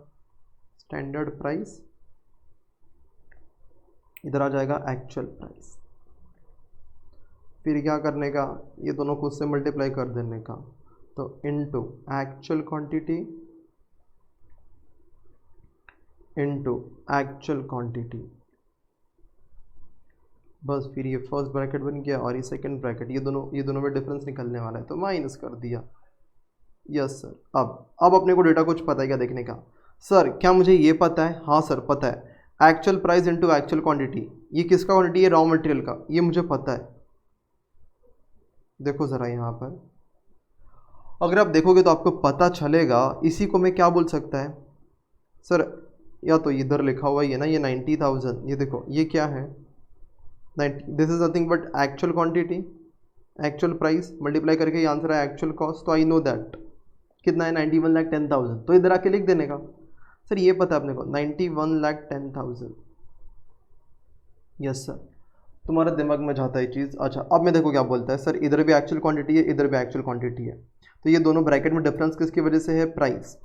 स्टैंडर्ड प्राइस, इधर आ जाएगा एक्चुअल प्राइस, फिर क्या करने का, ये दोनों को उससे मल्टीप्लाई कर देने का, तो into actual quantity into actual quantity, बस फिर ये फर्स्ट ब्रैकेट बन गया और ये सेकंड ब्रैकेट, ये दोनों में डिफरेंस निकलने वाला है तो माइनस कर दिया। यस सर, अब अपने को डेटा कुछ पता है क्या देखने का। सर क्या मुझे ये पता है, हाँ सर पता है, actual price into actual quantity, ये किसका क्वांटिटी है, रॉ मटेरियल का, ये मुझे पता है। देखो ज़रा यहाँ पर अगर आप देखोगे तो आपको पता चलेगा। इसी को मैं क्या बोल सकता है सर, या तो इधर लिखा हुआ है ना, ये 90,000, ये देखो ये क्या है 90, this is nothing but actual quantity, actual price multiply करके ये आंसर है एक्चुअल कॉस्ट। तो आई नो दैट कितना है 91,10,000, तो इधर आके लिख देने का। सर ये पता है अपने को 91,10,000। यस सर, तुम्हारे दिमाग में जाता है चीज़। अच्छा अब मैं देखो क्या बोलता है, सर इधर भी एक्चुअल क्वांटिटी है, इधर भी एक्चुअल क्वांटिटी है, तो ये दोनों ब्रैकेट में डिफरेंस किसकी वजह से है, प्राइस।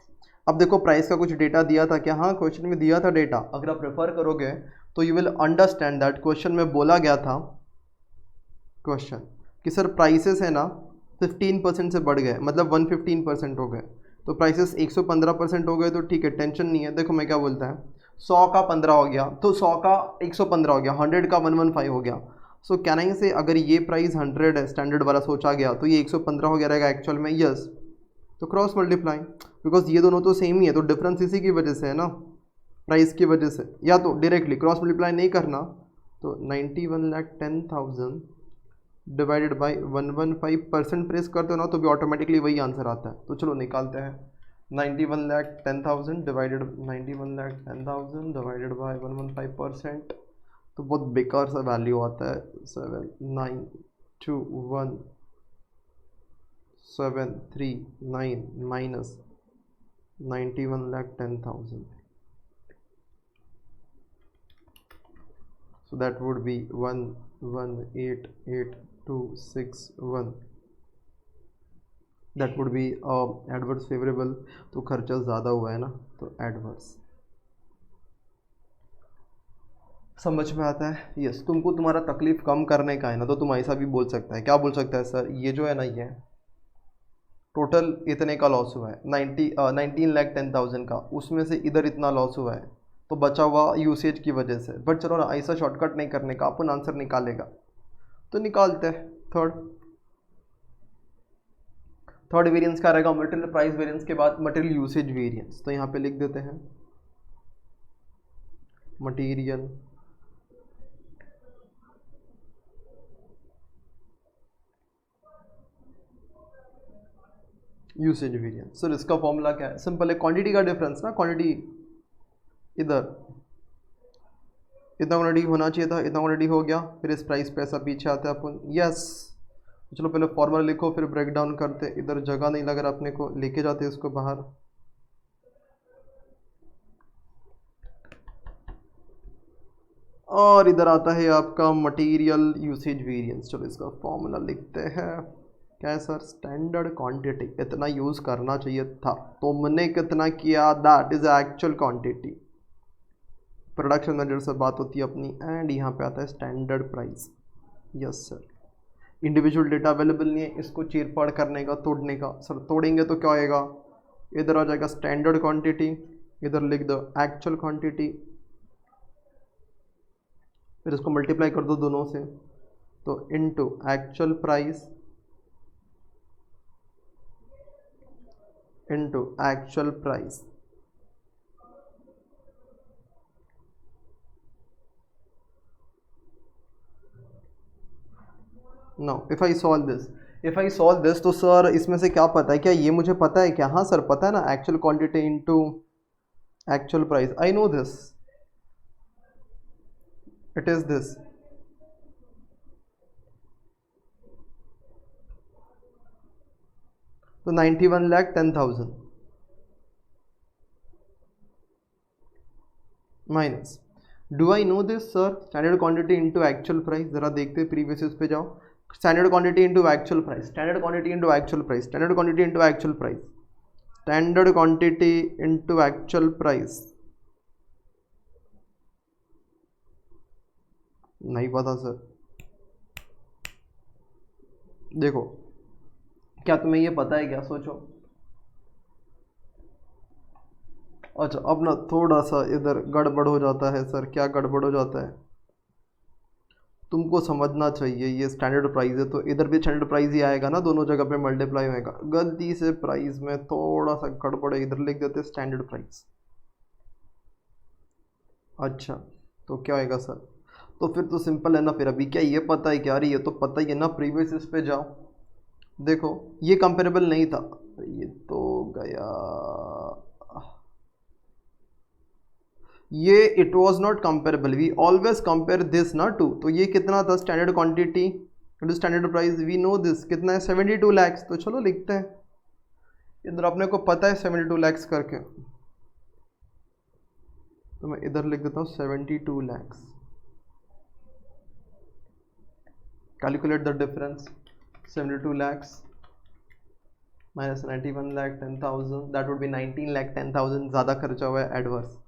अब देखो प्राइस का कुछ डेटा दिया था क्या, हाँ क्वेश्चन में दिया था डेटा। अगर आप रेफर करोगे तो you will understand that question में बोला गया था क्वेश्चन कि सर प्राइसेस है ना 15% से बढ़ गए, मतलब 115% हो गए, तो प्राइसेस 115% हो गए तो ठीक है, टेंशन नहीं है। देखो मैं क्या बोलता है, 100 का 15 हो गया तो 100 का 115 हो गया, 100 का 115 हो गया। सो कहना ही से अगर ये प्राइस 100 है, स्टैंडर्ड वाला सोचा गया, तो ये 115 हो गया रहेगा एक्चुअल में। यस, तो क्रॉस मल्टीप्लाई, बिकॉज ये दोनों तो सेम ही है, तो डिफरेंस इसी की वजह से है ना, प्राइस की वजह से। या तो डायरेक्टली क्रॉस मल्टीप्लाई नहीं करना, तो 91,10,000 डिवाइडेड बाई 115% प्रेस करते हो ना, तो भी ऑटोमेटिकली वही आंसर आता है। तो चलो निकालते हैं, 91,10,000 डिवाइडेड 91,10,000 डिवाइडेड बाई 115%, तो बहुत बेकार सा वैल्यू आता है, 7,921,739 minus 91,10,000, so that would be 118,861, that would be adverse favourable, तो खर्चा ज़्यादा हुआ है ना, तो एडवर्स। समझ में आता है। यस, तुमको तुम्हारा तकलीफ कम करने का है ना, तो तुम ऐसा भी बोल सकता है, क्या बोल सकता है सर, ये जो है ना, ये टोटल इतने का लॉस हुआ है 19,10,000 का, उसमें से इधर इतना लॉस हुआ है, तो बचा हुआ यूसेज की वजह से। बट चलो ना, ऐसा शॉर्टकट नहीं करने का, अपन आंसर निकालेगा, तो निकालते हैं। थर्ड वेरिएंस क्या रहेगा, मटेरियल प्राइस वेरिएंस के बाद मटेरियल यूसेज वेरिएंस, तो यहाँ पे लिख देते हैं मटेरियल यूसेज वेरिएंस। सर इसका फॉर्मूला क्या है, सिंपल है, क्वांटिटी का डिफरेंस ना, क्वांटिटी इधर इतना क्वांटिटी होना चाहिए था, इतना क्वांटिटी हो गया, फिर इस प्राइस पे ऐसा पीछे आता है अपन। यस, चलो पहले फॉर्मूला लिखो, फिर ब्रेक डाउन करते। इधर जगह नहीं लग रहा अपने को, लेके जाते इसको बाहर। और इधर आता है आपका मटेरियल यूसेज वेरिएंस। चलो इसका फॉर्मूला लिखते हैं, क्या है सर, स्टैंडर्ड क्वांटिटी, इतना यूज़ करना चाहिए था, तुमने कितना किया, that is actual quantity. Production manager से बात होती है अपनी, एंड यहाँ पे आता है standard price. Yes sir, individual data available नहीं है इसको चीर फाड़ करने का, तोड़ने का। सर तोड़ेंगे तो क्या होएगा, इधर आ जाएगा स्टैंडर्ड क्वांटिटी, इधर लिख दो एक्चुअल क्वांटिटी, फिर इसको मल्टीप्लाई कर दो दोनों से, तो into actual price into actual price. Now if I solve this तो सर इसमें से क्या पता है, क्या ये मुझे पता है क्या? हाँ सर पता है ना, actual quantity into actual price, I know this, it is this. तो 91,10,000 minus, do I know this sir, standard quantity into actual price. जरा देखते प्रीवियस पे जाओ, standard quantity into actual price, standard quantity into actual price, standard quantity into actual price, standard quantity into actual price. नहीं पता sir. देखो क्या तुम्हें ये पता है क्या, सोचो। अच्छा अब ना थोड़ा सा इधर गड़बड़ हो जाता है सर, क्या गड़बड़ हो जाता है तुमको समझना चाहिए, ये स्टैंडर्ड प्राइस है तो इधर भी स्टैंडर्ड प्राइस ही आएगा ना, दोनों जगह पे मल्टीप्लाई होएगा। गलती से प्राइस में थोड़ा सा गड़बड़ है, इधर लिख देते स्टैंडर्ड प्राइस। अच्छा तो क्या होएगा सर, तो फिर तो सिंपल है ना, फिर अभी क्या ये पता है क्या, अरे ये तो पता ही है ना, प्रीवियस इस पे जाओ, देखो ये कंपेरेबल नहीं था, ये तो गया, ये it was not comparable, we always compare this ना टू, तो ये कितना था standard quantity into standard price, we know this कितना है 72 लैक्स, तो चलो लिखते हैं, इधर अपने को पता है 72 लैक्स करके, तो मैं इधर लिख देता हूँ 72 lakhs, calculate the difference, 72 lakhs minus 91,10,000 that would be 19,10,000, ज़्यादा खर्चा हुआ है adverse,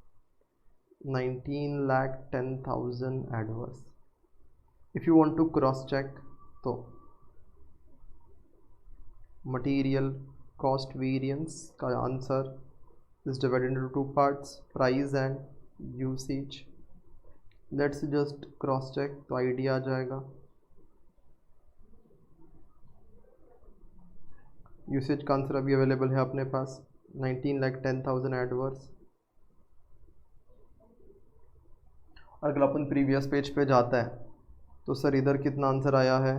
19,10,000 adverse. If you want to cross check तो मटेरियल कॉस्ट वेरिएंस का answer is divided into two parts, price and usage. Let's just cross check तो idea आ जाएगा। Usage का आंसर अभी अवेलेबल है अपने पास 19,10,000 एडवर्स। और अगर अपन प्रीवियस पेज पे जाता है तो सर इधर कितना आंसर आया है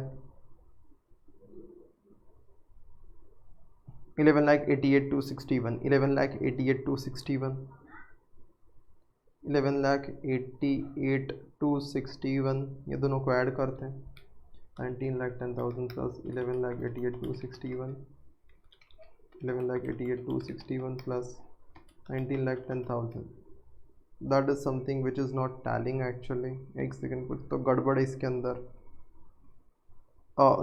11,88,261, 11,88,261, 11,88,261, ये दोनों को ऐड करते हैं 19,10,000 plus 11,88,261, 11,88,261 plus 19,10,000, that is something which is not tallying actually। एक सेकेंड, कुछ तो गड़बड़ है इसके अंदर।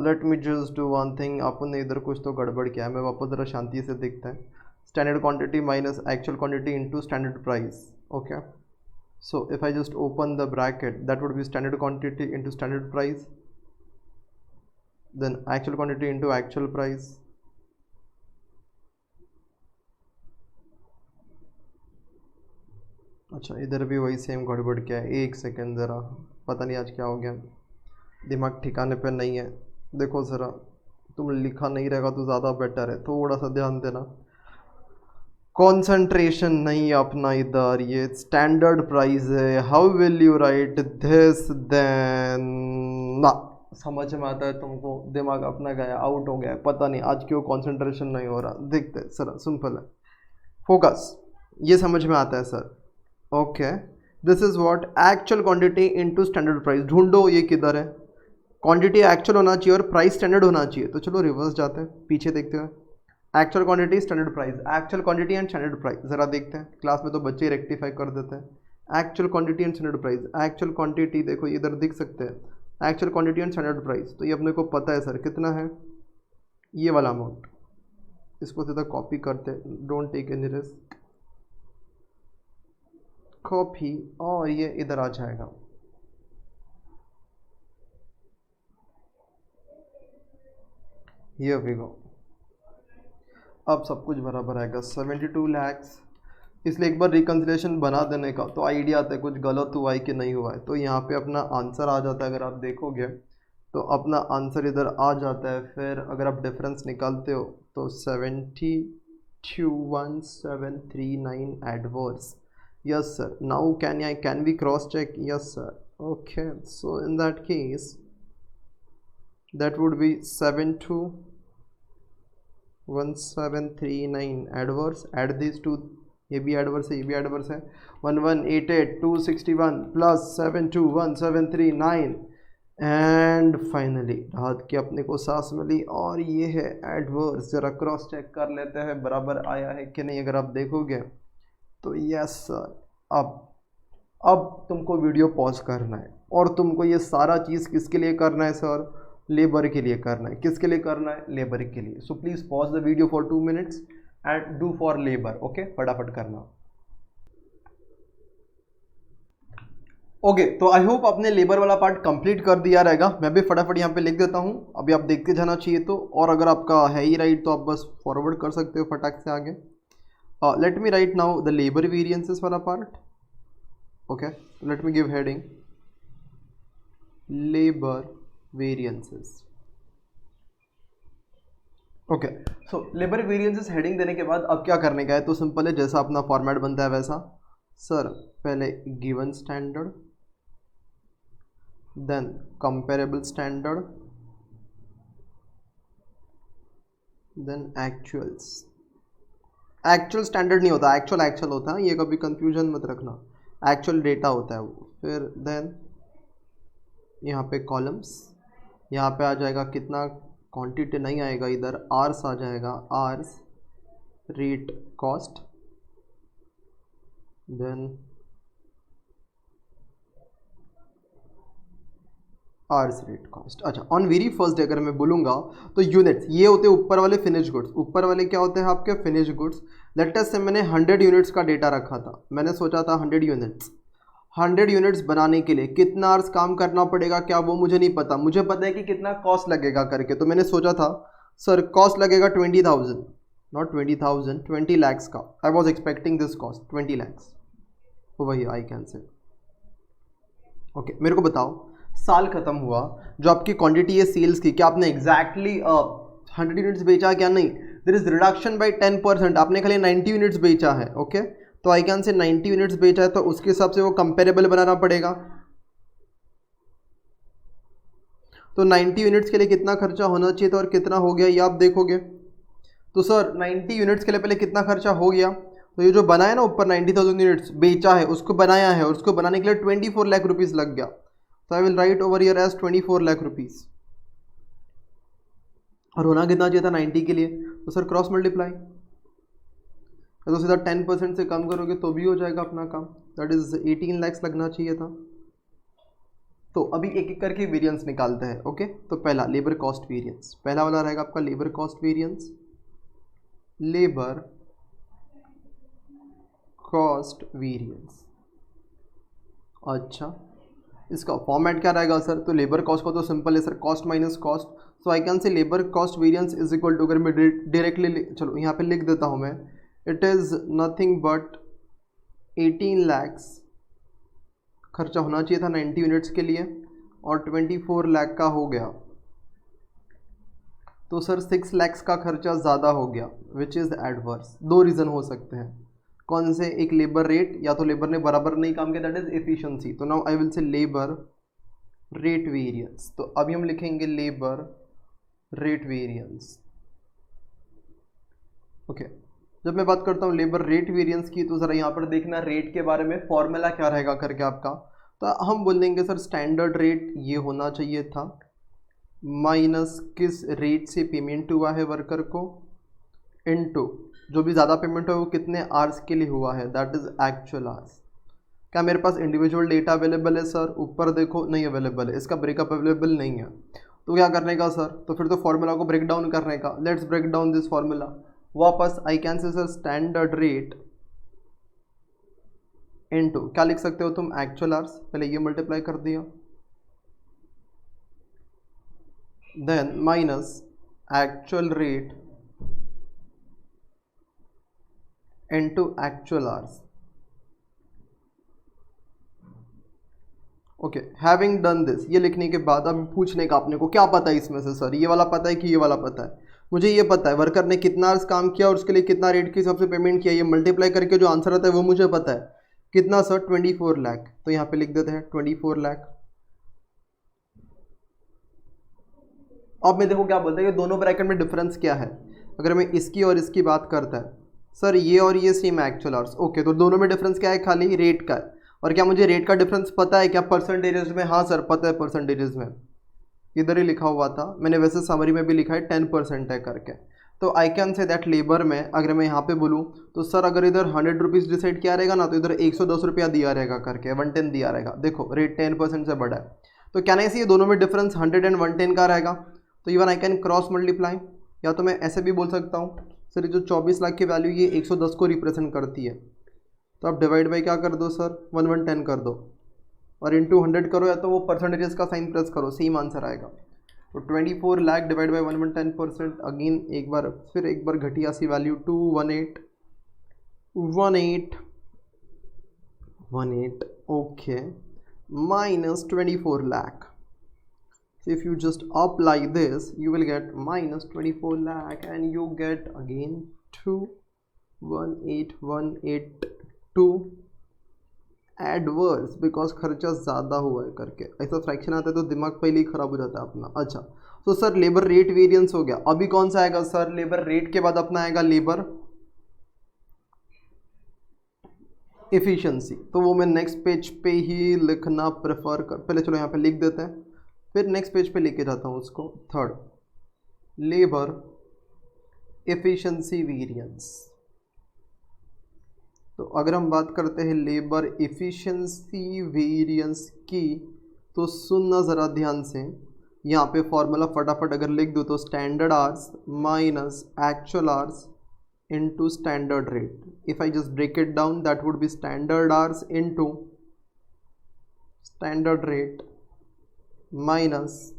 Let me just do one thing, अपन ने इधर कुछ तो गड़बड़ किया है, मैं वापस ज़रा शांति से देखते हैं। Standard quantity minus actual quantity into standard price, okay. So if I just open the bracket that would be standard quantity into standard price, then actual quantity into actual price, अच्छा इधर भी वही सेम गड़बड़ क्या है, एक second ज़रा, पता नहीं आज क्या हो गया, दिमाग ठिकाने पे नहीं है। देखो ज़रा, तुम लिखा नहीं रहेगा तो ज़्यादा बेटर है, थोड़ा सा ध्यान देना, कंसंट्रेशन नहीं अपना इधर, ये स्टैंडर्ड प्राइस है, how will you write this then, ना समझ में आता है तुमको, दिमाग अपना गया, आउट हो गया है, पता नहीं आज क्यों कंसंट्रेशन नहीं हो रहा, देखते सर सिंपल है, फोकस, ये समझ में आता है sir, okay. This is what actual quantity into standard price, ढूंढो ये किधर है, क्वांटिटी एक्चुअल होना चाहिए और प्राइस स्टैंडर्ड होना चाहिए, तो चलो रिवर्स जाते हैं, पीछे देखते हैं, actual quantity standard price, actual quantity and standard price, ज़रा देखते हैं, क्लास में तो बच्चे रेक्टिफाई कर देते हैं, actual quantity and standard price, actual quantity देखो इधर दिख सकते हैं, actual quantity and standard price, तो ये अपने को पता है सर कितना है, ये वाला अमाउंट, इसको सीधा कॉपी करते हैं, don't take any risk, copy, और ये इधर आ जाएगा, हियर वी गो। अब सब कुछ बराबर आएगा 72 लैक्स, इसलिए एक बार रिकन्सिलेशन बना देने का तो आइडिया आता है कुछ गलत हुआ है कि नहीं हुआ है। तो यहाँ पे अपना आंसर आ जाता है, अगर आप देखोगे तो अपना आंसर इधर आ जाता है। फिर अगर आप डिफरेंस निकालते हो तो 721739 adverse. Yes sir, now can we cross check? Yes sir. Okay, so in that case that would be 721739 adverse. Add these two, ये भी एडवर्स है, ये भी एडवर्स है। 1188261 प्लस 721739 एंड फाइनली राहत की अपने को सांस मिली और ये है एडवर्स। जरा क्रॉस चेक कर लेते हैं बराबर आया है कि नहीं। अगर आप देखोगे तो यस सर। अब तुमको वीडियो पॉज करना है और तुमको ये सारा चीज़ किसके लिए करना है सर? लेबर के लिए करना है। किसके लिए करना है? लेबर के लिए। So please pause the video for 2 minutes and do for labour. Okay, फटाफट करना। ओके, तो आई होप आपने लेबर वाला पार्ट कंप्लीट कर दिया रहेगा। मैं भी फटाफट यहाँ पे लिख देता हूँ, अभी आप देखते जाना चाहिए तो। और अगर आपका है ही राइट तो आप बस फॉरवर्ड कर सकते हो फटाक से आगे। Let me write now the labour variances वाला part. Okay, let me give heading labour variances. Okay, so labour variances heading देने के बाद अब क्या करने का है? तो सिंपल है, जैसा अपना फॉर्मेट बनता है वैसा। सर पहले given standard, then comparable standard, then actuals. Actual standard नहीं होता, एक्चुअल होता है, ये कभी कंफ्यूजन मत रखना। एक्चुअल डेटा होता है वो। फिर देन यहाँ पे कॉलम्स, यहाँ पे आ जाएगा कितना, क्वांटिटी नहीं आएगा इधर, आर्स आ जाएगा, hours rate cost, then hours rate cost. अच्छा, ऑन वेरी फर्स्ट डे अगर मैं बोलूँगा तो यूनिट्स ये होते हैं ऊपर वाले फिनिश गुड्स। ऊपर वाले क्या होते हैं आपके? Finish goods. लेट अस से मैंने 100 यूनिट्स का डेटा रखा था। मैंने सोचा था 100 यूनिट्स, 100 यूनिट्स बनाने के लिए कितना आवर्स काम करना पड़ेगा क्या वो मुझे नहीं पता। मुझे पता है कि कितना कॉस्ट लगेगा करके। तो मैंने सोचा था सर कॉस्ट लगेगा 20,000, नॉट 20,000, 20 लैक्स का। I was expecting this cost 20 lakhs. वही आई कैन से। ओके, मेरे को बताओ साल खत्म हुआ, जो आपकी क्वांटिटी है सेल्स की, क्या आपने एग्जैक्टली 100 यूनिट्स बेचा क्या? नहीं, देयर इज रिडक्शन बाय 10%। आपने खाली 90 यूनिट्स बेचा है। ओके, तो आई कैन से 90 यूनिट्स बेचा है, तो उसके हिसाब से वो कंपेरेबल बनाना पड़ेगा। तो 90 यूनिट्स के लिए कितना खर्चा होना चाहिए था और कितना हो गया ये आप देखोगे। तो सर 90 यूनिट्स के लिए पहले कितना खर्चा हो गया? तो ये जो बनाया ना ऊपर 90,000 यूनिट्स बेचा है, उसको बनाया है और उसको बनाने के लिए 24 लाख रुपीज़ लग गया। तो I will write over here as 24 lakh rupees. और होना कितना चाहिए था 90 के लिए? तो सर क्रॉस मल्टीप्लाई, तो सीधा 10% से कम करोगे तो भी हो जाएगा अपना काम। दैट इज 18 लैक्स लगना चाहिए था। तो अभी एक एक करके वेरिएंस निकालते हैं। ओके, तो पहला लेबर कॉस्ट वेरिएंस, पहला वाला रहेगा आपका labour cost variance. Labour cost variance. अच्छा, इसका फॉर्मेट क्या रहेगा सर? तो लेबर कॉस्ट को तो सिंपल है sir, cost minus cost. So I can say labour cost variance is equal to, अगर मैं डायरेक्टली चलो यहाँ पे लिख देता हूँ मैं, it is nothing but 18 lakhs खर्चा होना चाहिए था 90 यूनिट्स के लिए और 24 लाख का हो गया। तो सर 6 लैक्स का खर्चा ज़्यादा हो गया, विच इज़ एडवर्स। दो रीज़न हो सकते हैं, कौन से? एक लेबर रेट, या तो लेबर ने बराबर नहीं काम किया, दैट इज एफिशिएंसी। तो now I will say labour rate variance. तो अभी हम लिखेंगे लेबर रेट वेरिएंस। ओके, जब मैं बात करता हूँ लेबर रेट वेरिएंस की, तो ज़रा यहाँ पर देखना रेट के बारे में फॉर्मूला क्या रहेगा करके आपका। तो हम बोल देंगे सर स्टैंडर्ड रेट ये होना चाहिए था, माइनस किस रेट से पेमेंट हुआ है वर्कर को, इनटू जो भी ज़्यादा पेमेंट है वो कितने आवर्स के लिए हुआ है, दैट इज़ एक्चुअल आवर्स। क्या मेरे पास इंडिविजुअल डेटा अवेलेबल है सर? ऊपर देखो नहीं अवेलेबल है, इसका ब्रेकअप अवेलेबल नहीं है। तो क्या करने का सर? तो फिर तो फॉर्मूला को ब्रेक डाउन करने का। Let's break down this formula. वापस I can say sir standard rate into क्या लिख सकते हो तुम? Actual hours. पहले ये मल्टीप्लाई कर दिया, then minus actual rate into actual hours. Okay, having done this, ये लिखने के बाद अब पूछने का अपने को क्या पता है इसमें से सर, ये वाला पता है कि ये वाला पता है। मुझे ये पता है वर्कर ने कितना आवर्स काम किया और उसके लिए कितना रेट के हिसाब से पेमेंट किया, ये मल्टीप्लाई करके जो आंसर आता है वो मुझे पता है। कितना सर? 24 लाख। तो यहाँ पे लिख देते हैं 24 लाख। अब मैं देखो क्या बोलते हैं कि दोनों ब्रैकेट में डिफरेंस क्या है। अगर मैं इसकी और इसकी बात करता है सर, ये और ये सेम एक्चुअल आवर्स। ओके, तो दोनों में डिफरेंस क्या है? खाली रेट का है। और क्या मुझे रेट का डिफरेंस पता है क्या परसेंटेजेस में? हाँ सर पता है परसेंटेजेस में, इधर ही लिखा हुआ था मैंने, वैसे समरी में भी लिखा है 10% है करके। तो I can say that labour में अगर मैं यहाँ पे बोलूँ तो सर अगर इधर 100 रुपीज़ डिसाइड किया रहेगा ना तो इधर 110 रुपया दिया रहेगा करके, 110 दिया रहेगा। देखो रेट 10% से बड़ा है, तो क्या नहीं, ये दोनों में डिफरेंस 100 एंड 110 का रहेगा। तो even I can cross multiply, या तो मैं ऐसे भी बोल सकता हूँ सर ये जो 24 लाख की वैल्यू ये 110 को रिप्रेजेंट करती है, तो आप डिवाइड बाई क्या कर दो सर 1110 कर दो और इंटू 100 करो, या तो वो परसेंटेजेस का साइन प्रेस करो, सेम आंसर आएगा। तो 24 लाख डिवाइड बाई 1110%, अगेन एक बार घटिया सी value 218 okay, minus 24 lakh. So if you just apply this you will get minus 24 lakh and you get again 218,182 adverse because खर्चा ज़्यादा हुआ है करके। ऐसा फ्रैक्शन आता है तो दिमाग पहले ही खराब हो जाता है अपना। अच्छा तो सर लेबर रेट वेरिएंस हो गया, अभी कौन सा आएगा सर? लेबर रेट के बाद अपना आएगा लेबर एफिशिएंसी। तो वो मैं नेक्स्ट पेज पे ही लिखना प्रेफर कर, पहले चलो यहाँ पे लिख देते हैं फिर नेक्स्ट पेज पे लेके जाता हूँ उसको। Third, labour efficiency variance. तो अगर हम बात करते हैं लेबर एफिशिएंसी वेरिएंस की तो सुनना ज़रा ध्यान से, यहाँ पे फॉर्मूला फटाफट अगर लिख दो तो standard hours minus actual hours into standard rate. If I just break it down that would be standard hours into standard rate minus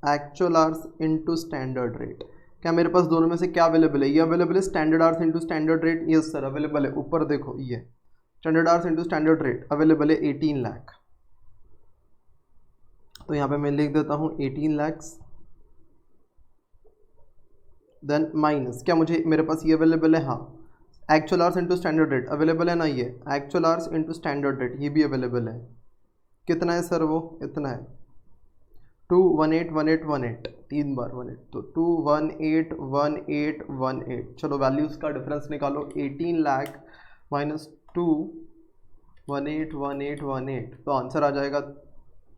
actual hours into standard rate। क्या मेरे पास दोनों में से क्या अवेलेबल है? ये अवेलेबल है standard hours into standard rate. Yes sir available है, ऊपर देखो ये standard hours into standard rate available है 18 लाख। तो यहाँ पे मैं लिख देता हूँ 18 लैक्स, देन माइनस क्या मुझे मेरे पास ये अवेलेबल है, हाँ actual hours into standard rate available है ना, ये actual hours into standard rate ये भी अवेलेबल है। कितना है सर? वो इतना है 218,118 तीन बार 18, तो 218,118। चलो वैल्यूज़ का डिफरेंस निकालो, 18 लाख माइनस 218,118 तो आंसर आ जाएगा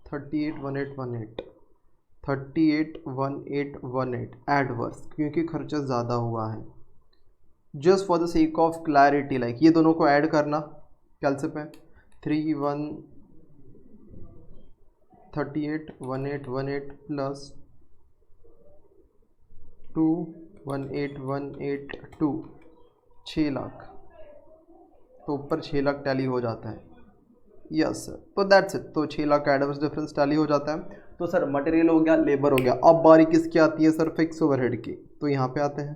38,118 38,118 एडवर्स, क्योंकि खर्चा ज़्यादा हुआ है। Just for the sake of clarity like ये दोनों को ऐड करना कैलसी पे 38,118 प्लस 218,182 6 लाख, तो ऊपर 6 लाख टैली हो जाता है। यस सर, तो दैट्स इट, तो 6 लाख का एडवर्स डिफरेंस टैली हो जाता है। तो सर मटेरियल हो गया, लेबर हो गया, अब बारी किसकी आती है सर? फिक्स ओवरहेड की। तो यहाँ पे आते हैं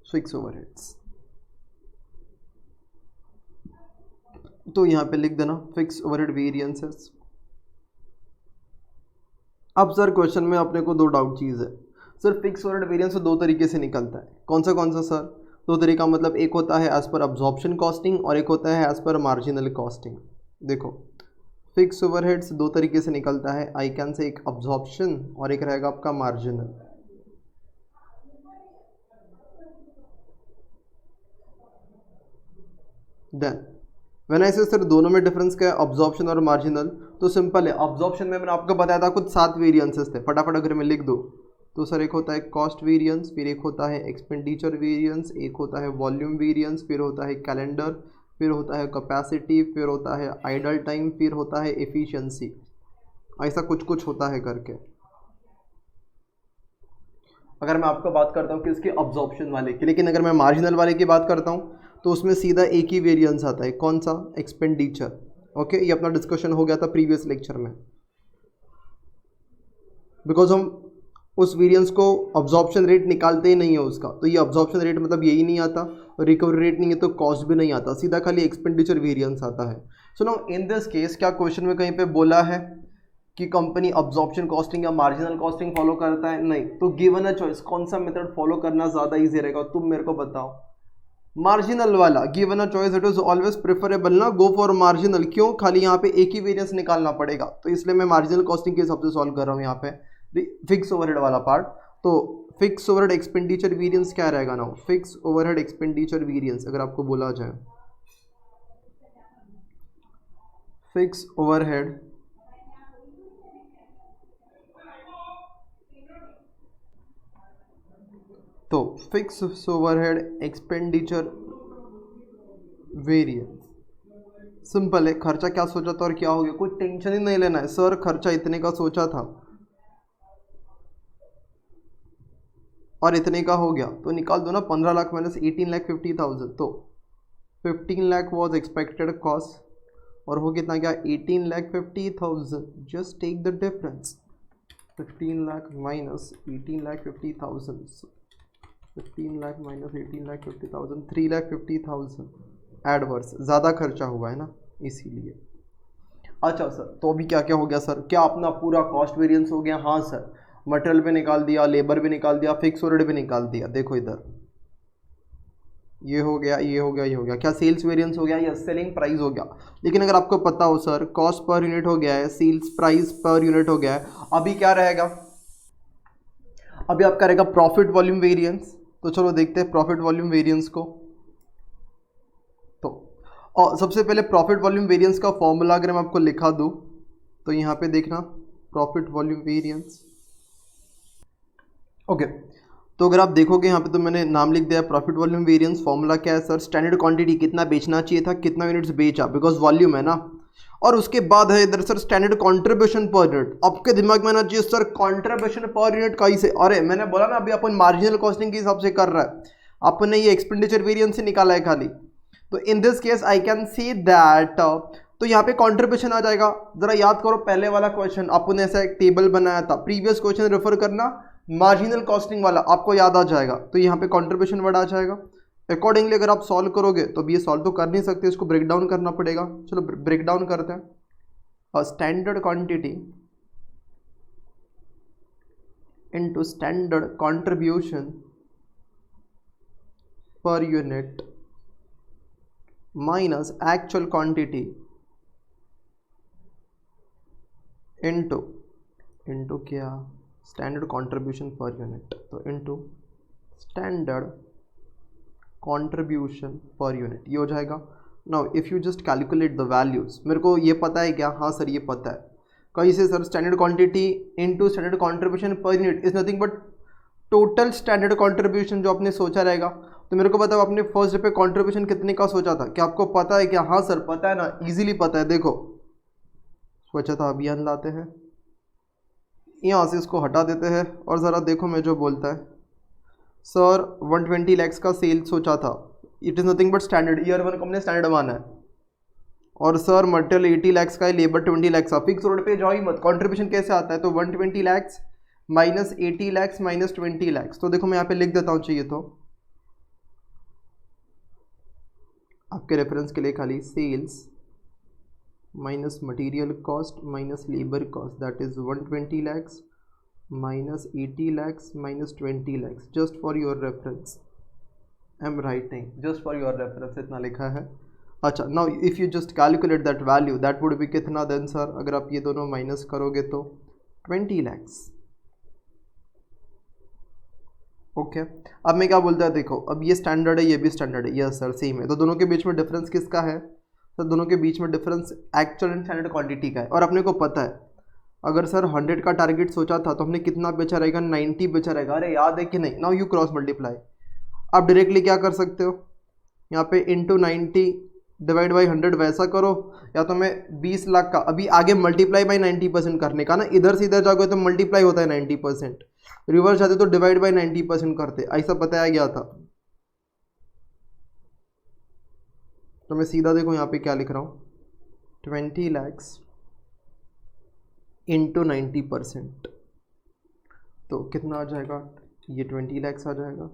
फिक्स ओवरहेड्स, तो यहाँ पे लिख देना फिक्स ओवरहेड वेरिएंसेस। अब सर क्वेश्चन में अपने को दो डाउट चीज़ है सर, फिक्स ओवरहेड वेरिएंस दो तरीके से निकलता है, कौन सा सर? दो तरीका मतलब एक होता है एज पर अब्जॉर्प्शन कॉस्टिंग और एक होता है एज पर मार्जिनल कॉस्टिंग। देखो फिक्स ओवरहेड्स दो तरीके से निकलता है, आई कैन से एक अब्जॉर्प्शन और एक रहेगा आपका मार्जिनल। देन व्हेन आई से सर दोनों में डिफरेंस क्या है अब्जॉर्प्शन और मार्जिनल, तो सिंपल है। अब्जॉर्प्शन में मैंने आपको बताया था कुछ 7 वेरिएंसेस थे, फटाफट अगर मैं लिख दूँ तो सर एक होता है कॉस्ट वेरिएंस, फिर एक होता है एक्सपेंडिचर वेरिएंस, एक होता है वॉल्यूम वेरिएंस, फिर होता है कैलेंडर, फिर होता है कैपेसिटी, फिर होता है आइडल टाइम, फिर होता है एफिशिएंसी। ऐसा कुछ कुछ होता है करके। अगर मैं आपको बात करता हूँ कि इसके अब्जॉर्प्शन वाले की, लेकिन अगर मैं मार्जिनल वाले की बात करता हूँ तो उसमें सीधा एक ही वेरिएंस आता है, कौन सा? एक्सपेंडिचर। ओके, ये अपना डिस्कशन हो गया था प्रीवियस लेक्चर में। बिकॉज हम उस वेरिएंस को अब्जॉर्प्शन रेट निकालते ही नहीं है उसका, तो ये अब्जॉर्प्शन रेट मतलब यही नहीं आता, और रिकवरी रेट नहीं है तो कॉस्ट भी नहीं आता, सीधा खाली एक्सपेंडिचर वेरिएंस आता है। So now in this case क्या क्वेश्चन में कहीं पे बोला है कि कंपनी अब्जॉर्प्शन कॉस्टिंग या मार्जिनल कॉस्टिंग फॉलो करता है? नहीं। तो गिवन अ चॉइस कौन सा मेथड फॉलो करना ज़्यादा ईजी रहेगा, तुम मेरे को बताओ। मार्जिनल वाला, given a choice it is always preferable ना, गो फॉर मार्जिनल। क्यों? खाली यहाँ पे एक ही वेरिएंस निकालना पड़ेगा, तो इसलिए मैं मार्जिनल कॉस्टिंग के हिसाब से सॉल्व कर रहा हूँ यहाँ पे फिक्स ओवरहेड वाला पार्ट। तो फिक्स ओवरहेड एक्सपेंडिचर वेरिएंस क्या रहेगा ना, फिक्स ओवरहेड एक्सपेंडिचर वेरिएंस अगर आपको बोला जाए, फिक्स ओवरहेड तो fix overhead expenditure variance simple है, खर्चा क्या सोचा था और क्या हो गया, कोई टेंशन ही नहीं लेना है। सर खर्चा इतने का सोचा था और इतने का हो गया, तो निकाल दो ना, 15 लाख माइनस 18,50,000, तो 15 लाख वॉज एक्सपेक्टेड कॉस्ट और हो कितना गया 18,50,000। Just take the difference, 15 lakh minus 18,50,000, 15 lakh minus 18,50,000, 3,50,000 adverse, ज़्यादा खर्चा हुआ है ना इसीलिए। अच्छा सर, तो अभी क्या क्या हो गया सर, क्या अपना पूरा कॉस्ट वेरिएंस हो गया? हाँ सर, मटेरियल भी निकाल दिया, लेबर भी निकाल दिया, फिक्स ओवरहेड भी निकाल दिया। देखो इधर ये हो गया, ये हो गया, ये हो गया, क्या सेल्स वेरिएंस हो गया या सेलिंग प्राइस हो गया। लेकिन अगर आपको पता हो सर कॉस्ट पर यूनिट हो गया है, सेल्स प्राइस पर यूनिट हो गया है, अभी क्या रहेगा, अभी आपका रहेगा प्रॉफिट वॉल्यूम वेरिएंस। तो चलो देखते हैं प्रॉफिट वॉल्यूम वेरिएंस को। तो और सबसे पहले प्रॉफिट वॉल्यूम वेरिएंस का फॉर्मूला अगर मैं आपको लिखा दूं, तो यहाँ पे देखना प्रॉफिट वॉल्यूम वेरिएंस। ओके, तो अगर आप देखोगे यहाँ पे तो मैंने नाम लिख दिया प्रॉफिट वॉल्यूम वेरिएंस। फॉर्मूला क्या है सर, स्टैंडर्ड क्वांटिटी कितना बेचना चाहिए था, कितना यूनिट्स बेचा, बिकॉज वॉल्यूम है ना, और उसके बाद है इधर sir standard contribution per unit. आपके दिमाग में आना चाहिए सर कंट्रीब्यूशन पर यूनिट कैसे, अरे मैंने बोला ना अभी अपन मार्जिनल कॉस्टिंग के हिसाब से कर रहा है, अपन ने ये एक्सपेंडिचर वेरिएंस से निकाला है खाली। तो in this case I can see that, तो यहाँ पे कंट्रीब्यूशन आ जाएगा। जरा याद करो पहले वाला क्वेश्चन, अपन ने ऐसा एक टेबल बनाया था, प्रीवियस क्वेश्चन रेफर करना, मार्जिनल कॉस्टिंग वाला आपको याद आ जाएगा। तो यहाँ पे कंट्रीब्यूशन वर्ड आ जाएगा। अकॉर्डिंगली अगर आप सॉल्व करोगे तो अब ये सॉल्व तो कर नहीं सकते, इसको ब्रेक डाउन करना पड़ेगा। चलो ब्रेक डाउन करते हैं। Standard quantity into standard contribution per unit minus actual quantity into क्या, स्टैंडर्ड कंट्रीब्यूशन पर यूनिट, तो into standard contribution per unit, ये हो जाएगा। Now if you just calculate the values, मेरे को ये पता है क्या, हाँ सर ये पता है, कैसे sir, standard quantity into standard contribution per unit is nothing but total standard contribution जो आपने सोचा रहेगा। तो मेरे को बताओ आपने फर्स्ट डे पे कंट्रीब्यूशन कितने का सोचा था, क्या आपको पता है क्या? हाँ सर पता है ना, इजीली पता है। देखो स्वच्छता अभियान लाते हैं, यहाँ से इसको हटा देते हैं और ज़रा देखो मैं जो बोलता है, सर 120 लैक्स का सेल सोचा था, it is nothing but standard, year one को हमने स्टैंडर्ड माना है। और सर मटेरियल 80 लैक्स का है, लेबर 20 लैक्स का, फिक्स रोड पे जाओ ही मत, कंट्रीब्यूशन कैसे आता है, तो 120 लैक्स माइनस 80 लैक्स माइनस 20 लैक्स। तो देखो मैं यहाँ पे लिख देता हूँ, चाहिए तो आपके रेफरेंस के लिए खाली, sales minus material cost minus labour cost, that is 120 lakhs minus 80 lakhs minus 20 lakhs, just for your reference, I am writing just for your reference, इतना लिखा है। अच्छा, now if you just calculate that value, that would be कितना then sir, अगर आप ये दोनों minus करोगे तो 20 लैक्स। ओके, अब मैं क्या बोलता है, देखो अब ये स्टैंडर्ड है, ये भी स्टैंडर्ड है, यस सर सेम है, तो दोनों के बीच में डिफरेंस किसका है? तो दोनों के बीच में difference actual and standard quantity का है। और अपने को पता है अगर सर 100 का टारगेट सोचा था तो हमने कितना बेचा रहेगा, 90 बेचा रहेगा, अरे याद है कि नहीं? नाउ यू क्रॉस मल्टीप्लाई, आप डायरेक्टली क्या कर सकते हो, यहाँ पे इंटू 90 डिवाइड बाई 100 वैसा करो, या तो मैं 20 लाख का, अभी आगे मल्टीप्लाई बाई 90% करने का ना, इधर से इधर जाओगे तो मल्टीप्लाई होता है 90%, रिवर्स जाते तो डिवाइड बाई 90% करते, ऐसा बताया गया था। तो मैं सीधा देखो यहाँ पे क्या लिख रहा हूँ, 20 लैक्स इंटू 90%, तो कितना आ जाएगा, ये 20 लैक्स आ जाएगा।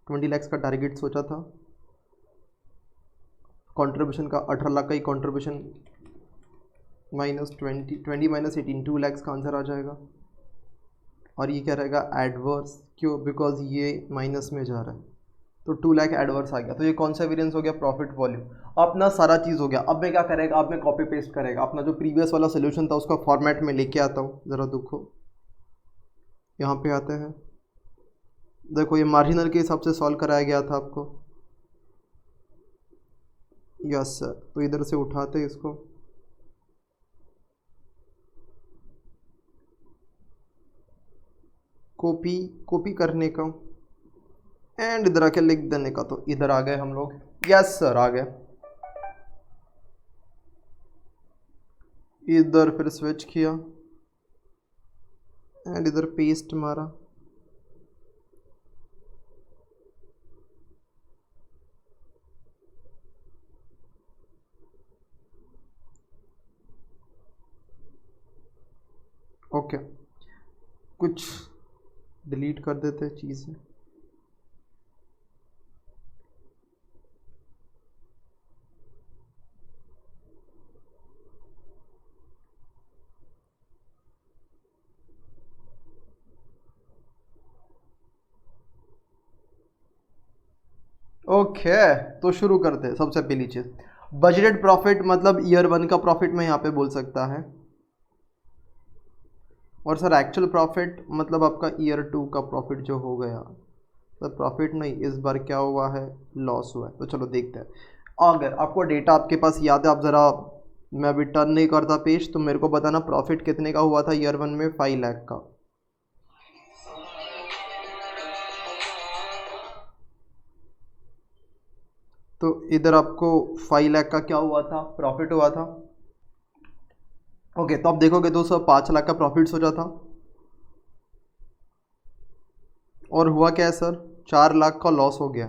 20 लैक्स का टारगेट सोचा था, कंट्रीब्यूशन का 18 लाख का ही कंट्रीब्यूशन माइनस 20 माइनस 18, 2 लैक्स का आंसर आ जाएगा। और ये क्या रहेगा, एडवर्स, क्यों, बिकॉज ये माइनस में जा रहा है, तो 2 लाख एडवर्स आ गया। तो ये कौन सा वेरिएंस हो गया, प्रॉफिट वॉल्यूम। अपना सारा चीज़ हो गया। अब मैं क्या करेगा, अब मैं कॉपी पेस्ट करेगा अपना जो प्रीवियस वाला सोल्यूशन था उसका फॉर्मेट में लेके आता हूँ। ज़रा देखो, यहाँ पे आते हैं, देखो ये मार्जिनल के हिसाब से सॉल्व कराया गया था आपको। यस सर, तो इधर से उठाते हैं इसको, कॉपी करने का एंड इधर आके लिख देने का। तो इधर आ गए हम लोग। यस सर, आ गए। इधर फिर स्विच किया एंड इधर पेस्ट मारा। ओके, कुछ डिलीट कर देते हैं चीज़ें। ओके, तो शुरू करते हैं। सबसे पहली चीज़, बजटेड प्रॉफिट मतलब ईयर 1 का प्रॉफिट मैं यहाँ पे बोल सकता है। और सर एक्चुअल प्रॉफिट मतलब आपका ईयर 2 का प्रॉफिट जो हो गया। सर प्रॉफिट नहीं, इस बार क्या हुआ है, लॉस हुआ है। तो चलो देखते हैं। अगर आपको डेटा आपके पास याद है, आप ज़रा, मैं अभी टर्न नहीं करता पेज, तो मेरे को बताना प्रॉफिट कितने का हुआ था ईयर 1 में, 5 लाख का। तो इधर आपको 5 लाख का क्या हुआ था, प्रॉफिट हुआ था। ओके, तो आप देखोगे दोस्तों 5 लाख का प्रॉफिट सोचा था, और हुआ क्या है सर, 4 लाख का लॉस हो गया।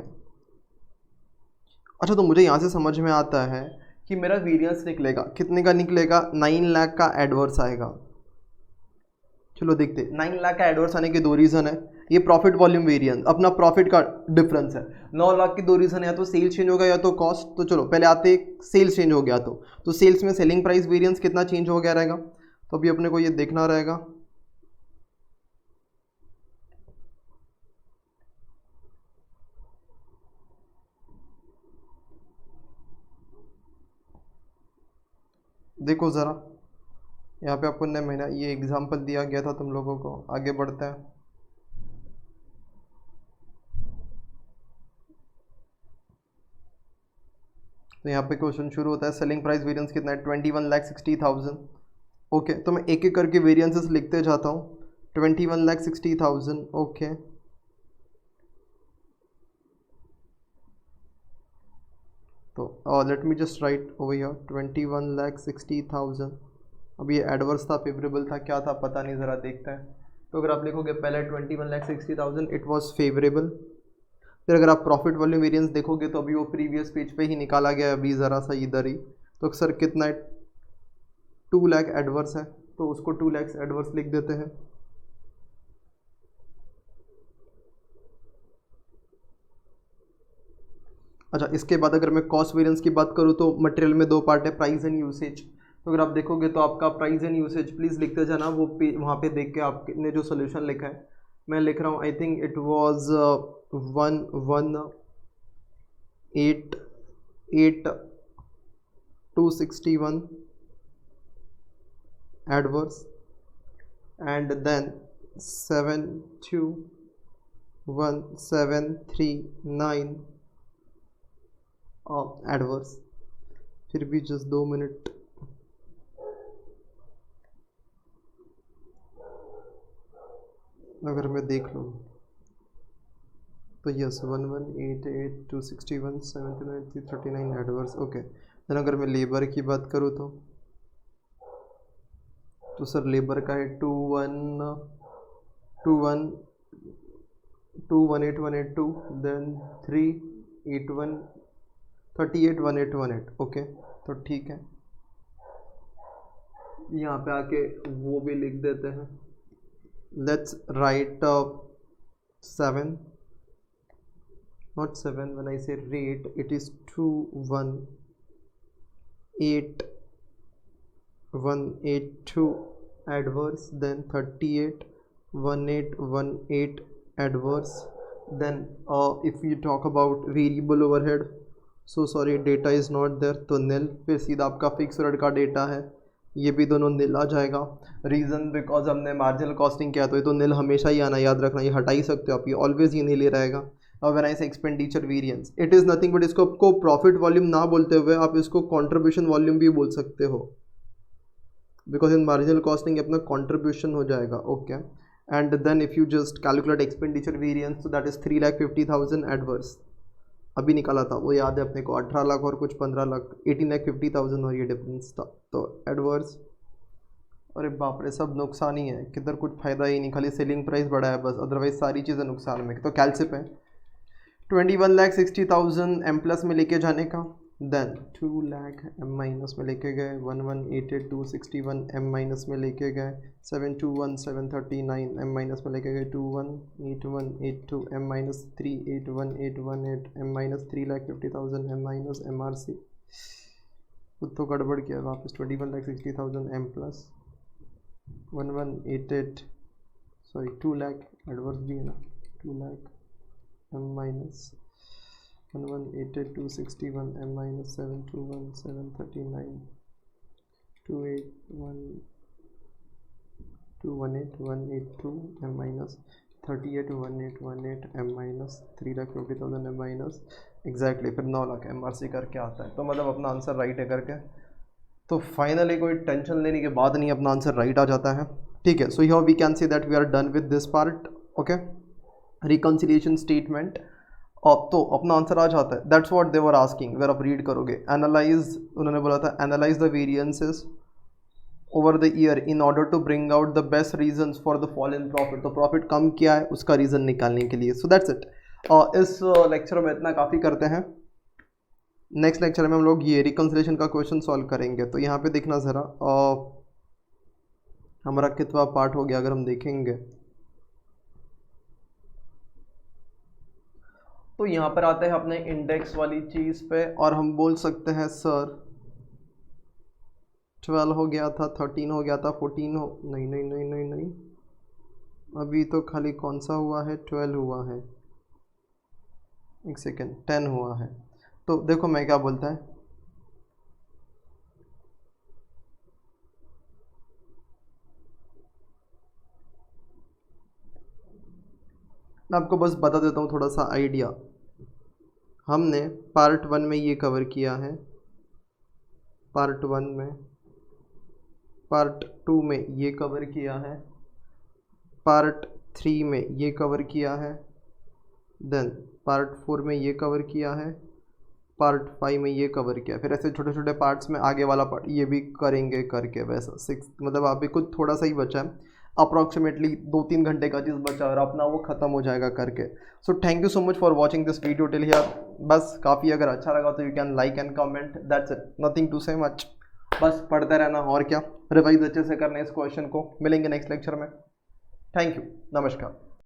अच्छा, तो मुझे यहाँ से समझ में आता है कि मेरा वेरिएंस निकलेगा, कितने का निकलेगा, 9 लाख का एडवर्स आएगा। चलो देखते, 9 लाख का एडवर्स आने के दो रीज़न है। ये प्रॉफिट वॉल्यूम वेरिएंस, अपना प्रॉफिट का डिफरेंस है। 9 लाख की दो रीज़न है, या तो सेल्स चेंज हो गया या तो कॉस्ट। तो चलो पहले आते, सेल्स चेंज हो गया तो सेल्स में सेलिंग प्राइस वेरिएंस कितना चेंज हो गया रहेगा, तो अभी अपने को ये देखना रहेगा। देखो ज़रा, यहाँ पे आपको नया महीना, ये एग्जाम्पल दिया गया था तुम लोगों को। आगे बढ़ते हैं। तो यहाँ पे क्वेश्चन शुरू होता है, सेलिंग प्राइस वेरिएंस कितना है, 21,60,000। ओके, तो मैं एक एक करके वेरिएंसेस लिखते जाता हूँ। 21,60,000, ओके। तो late me just right over here 21,60,000। अब ये एडवर्स था, फेवरेबल था, क्या था पता नहीं, ज़रा देखते हैं। तो अगर आप लिखोगे पहले 21,60,000 इट वाज फेवरेबल। फिर अगर आप प्रॉफिट वॉल्यूम वेरिएंस देखोगे तो अभी वो प्रीवियस पेज पे ही निकाला गया है, अभी ज़रा सा इधर ही। तो सर कितना है, 2 लाख एडवर्स है, तो उसको 2 लाख एडवर्स लिख देते हैं। अच्छा, इसके बाद अगर मैं कॉस्ट वेरिएंस की बात करूँ तो मटेरियल में दो पार्ट है, प्राइस एंड यूसेज। तो अगर आप देखोगे तो आपका प्राइस एंड यूसेज प्लीज़ लिखते जाना, वो वहाँ पे देख के आपने जो सोल्यूशन लिखा है, मैं लिख रहा हूँ, I think it was 1,1,8,261 adverse, and then 7,2,1,739 adverse। फिर भी जस्ट 2 मिनट। अगर मैं देख लूँ तो यस, 1,188,261,739 एडवर्स, ओके। देन अगर मैं लेबर की बात करूँ तो सर लेबर का है 218,182, देन 38,118, ओके। तो ठीक है, यहाँ पे आके वो भी लिख देते हैं। let's write 7, not 7. When I say rate, it is 218,182 adverse, then 38,1818 adverse. Then if we talk about variable overhead, so sorry, data is not there, तो nil. फिर सीधा आपका फिक्स रेट का डेटा है, ये भी दोनों नील आ जाएगा. रीज़न बिकॉज हमने मार्जिनल कॉस्टिंग किया, तो ये तो नील हमेशा ही आना, याद रखना, ये हटा ही सकते हो आप, ये ऑलवेज ये नील ही रहेगा. और व्हेन आई से expenditure variance, it is nothing but, इसको आपको प्रॉफिट वॉल्यूम ना बोलते हुए आप इसको कंट्रीब्यूशन वॉल्यूम भी बोल सकते हो, बिकॉज इन मार्जिनल कॉस्टिंग अपना कंट्रीब्यूशन हो जाएगा. Okay, and then if you just calculate expenditure variance, तो दैट इज़ 3,50,000 एडवर्स. अभी निकाला था वो याद है अपने को, 18 लाख और कुछ 15 लाख, 18,50,000 और ये डिफरेंस था, तो एडवर्स. अरे बाप रे, सब नुकसान ही है, किधर कुछ फ़ायदा ही नहीं, खाली सेलिंग प्राइस बढ़ा है बस, अदरवाइज सारी चीज़ें नुकसान में. तो कैलसिप है 21,60,000 एम प्लस में लेके जाने का, देन 2 लाख एम माइनस में लेके गए, 11,88,261 एम माइनस में लेके गए, 721,739 एम माइनस में लेके गए, 21,81,82 M minus, 3,81,818 M minus, 3,50,000 M minus, M R C खुद तो गड़बड़ किया वापस, 21,60,000 M plus, 1188 sorry 2 lakh adverse भी है ना, 2 lakh M minus, 1188,261 M minus, 721,739 218,182 M minus, 38,1818 M minus, 3,50,000 M minus exactly. फिर 9 लाख एम आर सी करके आता है, तो मतलब अपना आंसर राइट है करके. तो फाइनली कोई टेंशन लेने के बाद नहीं, अपना आंसर राइट आ जाता है. ठीक है, so here we can say that we are done with this part. Okay, reconciliation statement, तो अपना आंसर आ जाता है. That's what they were asking. अगर आप रीड करोगे, एनालाइज, उन्होंने बोला था analyse the variances over the year in order to bring out the best reasons for the fall in profit. तो प्रॉफिट कम किया है, उसका रीज़न निकालने के लिए. So that's it. इस लेक्चर में इतना काफ़ी करते हैं. नेक्स्ट लेक्चर में हम लोग ये रिकन्सिलिएशन का क्वेश्चन सॉल्व करेंगे. तो यहाँ पे देखना ज़रा, हमारा कितना पार्ट हो गया अगर हम देखेंगे, तो यहाँ पर आते हैं अपने इंडेक्स वाली चीज़ पे, और हम बोल सकते हैं सर 12 हो गया था, 13 हो गया था, 14 हो, नहीं नहीं नहीं नहीं नहीं, अभी तो खाली कौन सा हुआ है, 12 हुआ है, एक सेकेंड, 10 हुआ है. तो देखो मैं क्या बोलता है, मैं आपको बस बता देता हूँ थोड़ा सा आइडिया. हमने पार्ट 1 में ये कवर किया है, पार्ट 1 में, पार्ट 2 में ये कवर किया है, पार्ट 3 में ये कवर किया है, देन पार्ट 4 में ये कवर किया है, पार्ट 5 में ये कवर किया. फिर ऐसे छोटे छोटे पार्ट्स में आगे वाला पार्ट ये भी करेंगे करके, वैसा 6, मतलब अभी कुछ थोड़ा सा ही बचा है, अप्रॉक्सीमेटली 2-3 घंटे का चीज़ बचा और अपना वो ख़त्म हो जाएगा करके. So thank you so much for watching this video till here. बस काफ़ी, अगर अच्छा लगा तो you can like and comment, that's it, nothing to say much. बस पढ़ते रहना और क्या, रिवाइज अच्छे से करना इस क्वेश्चन को. मिलेंगे नेक्स्ट लेक्चर में. थैंक यू, नमस्कार.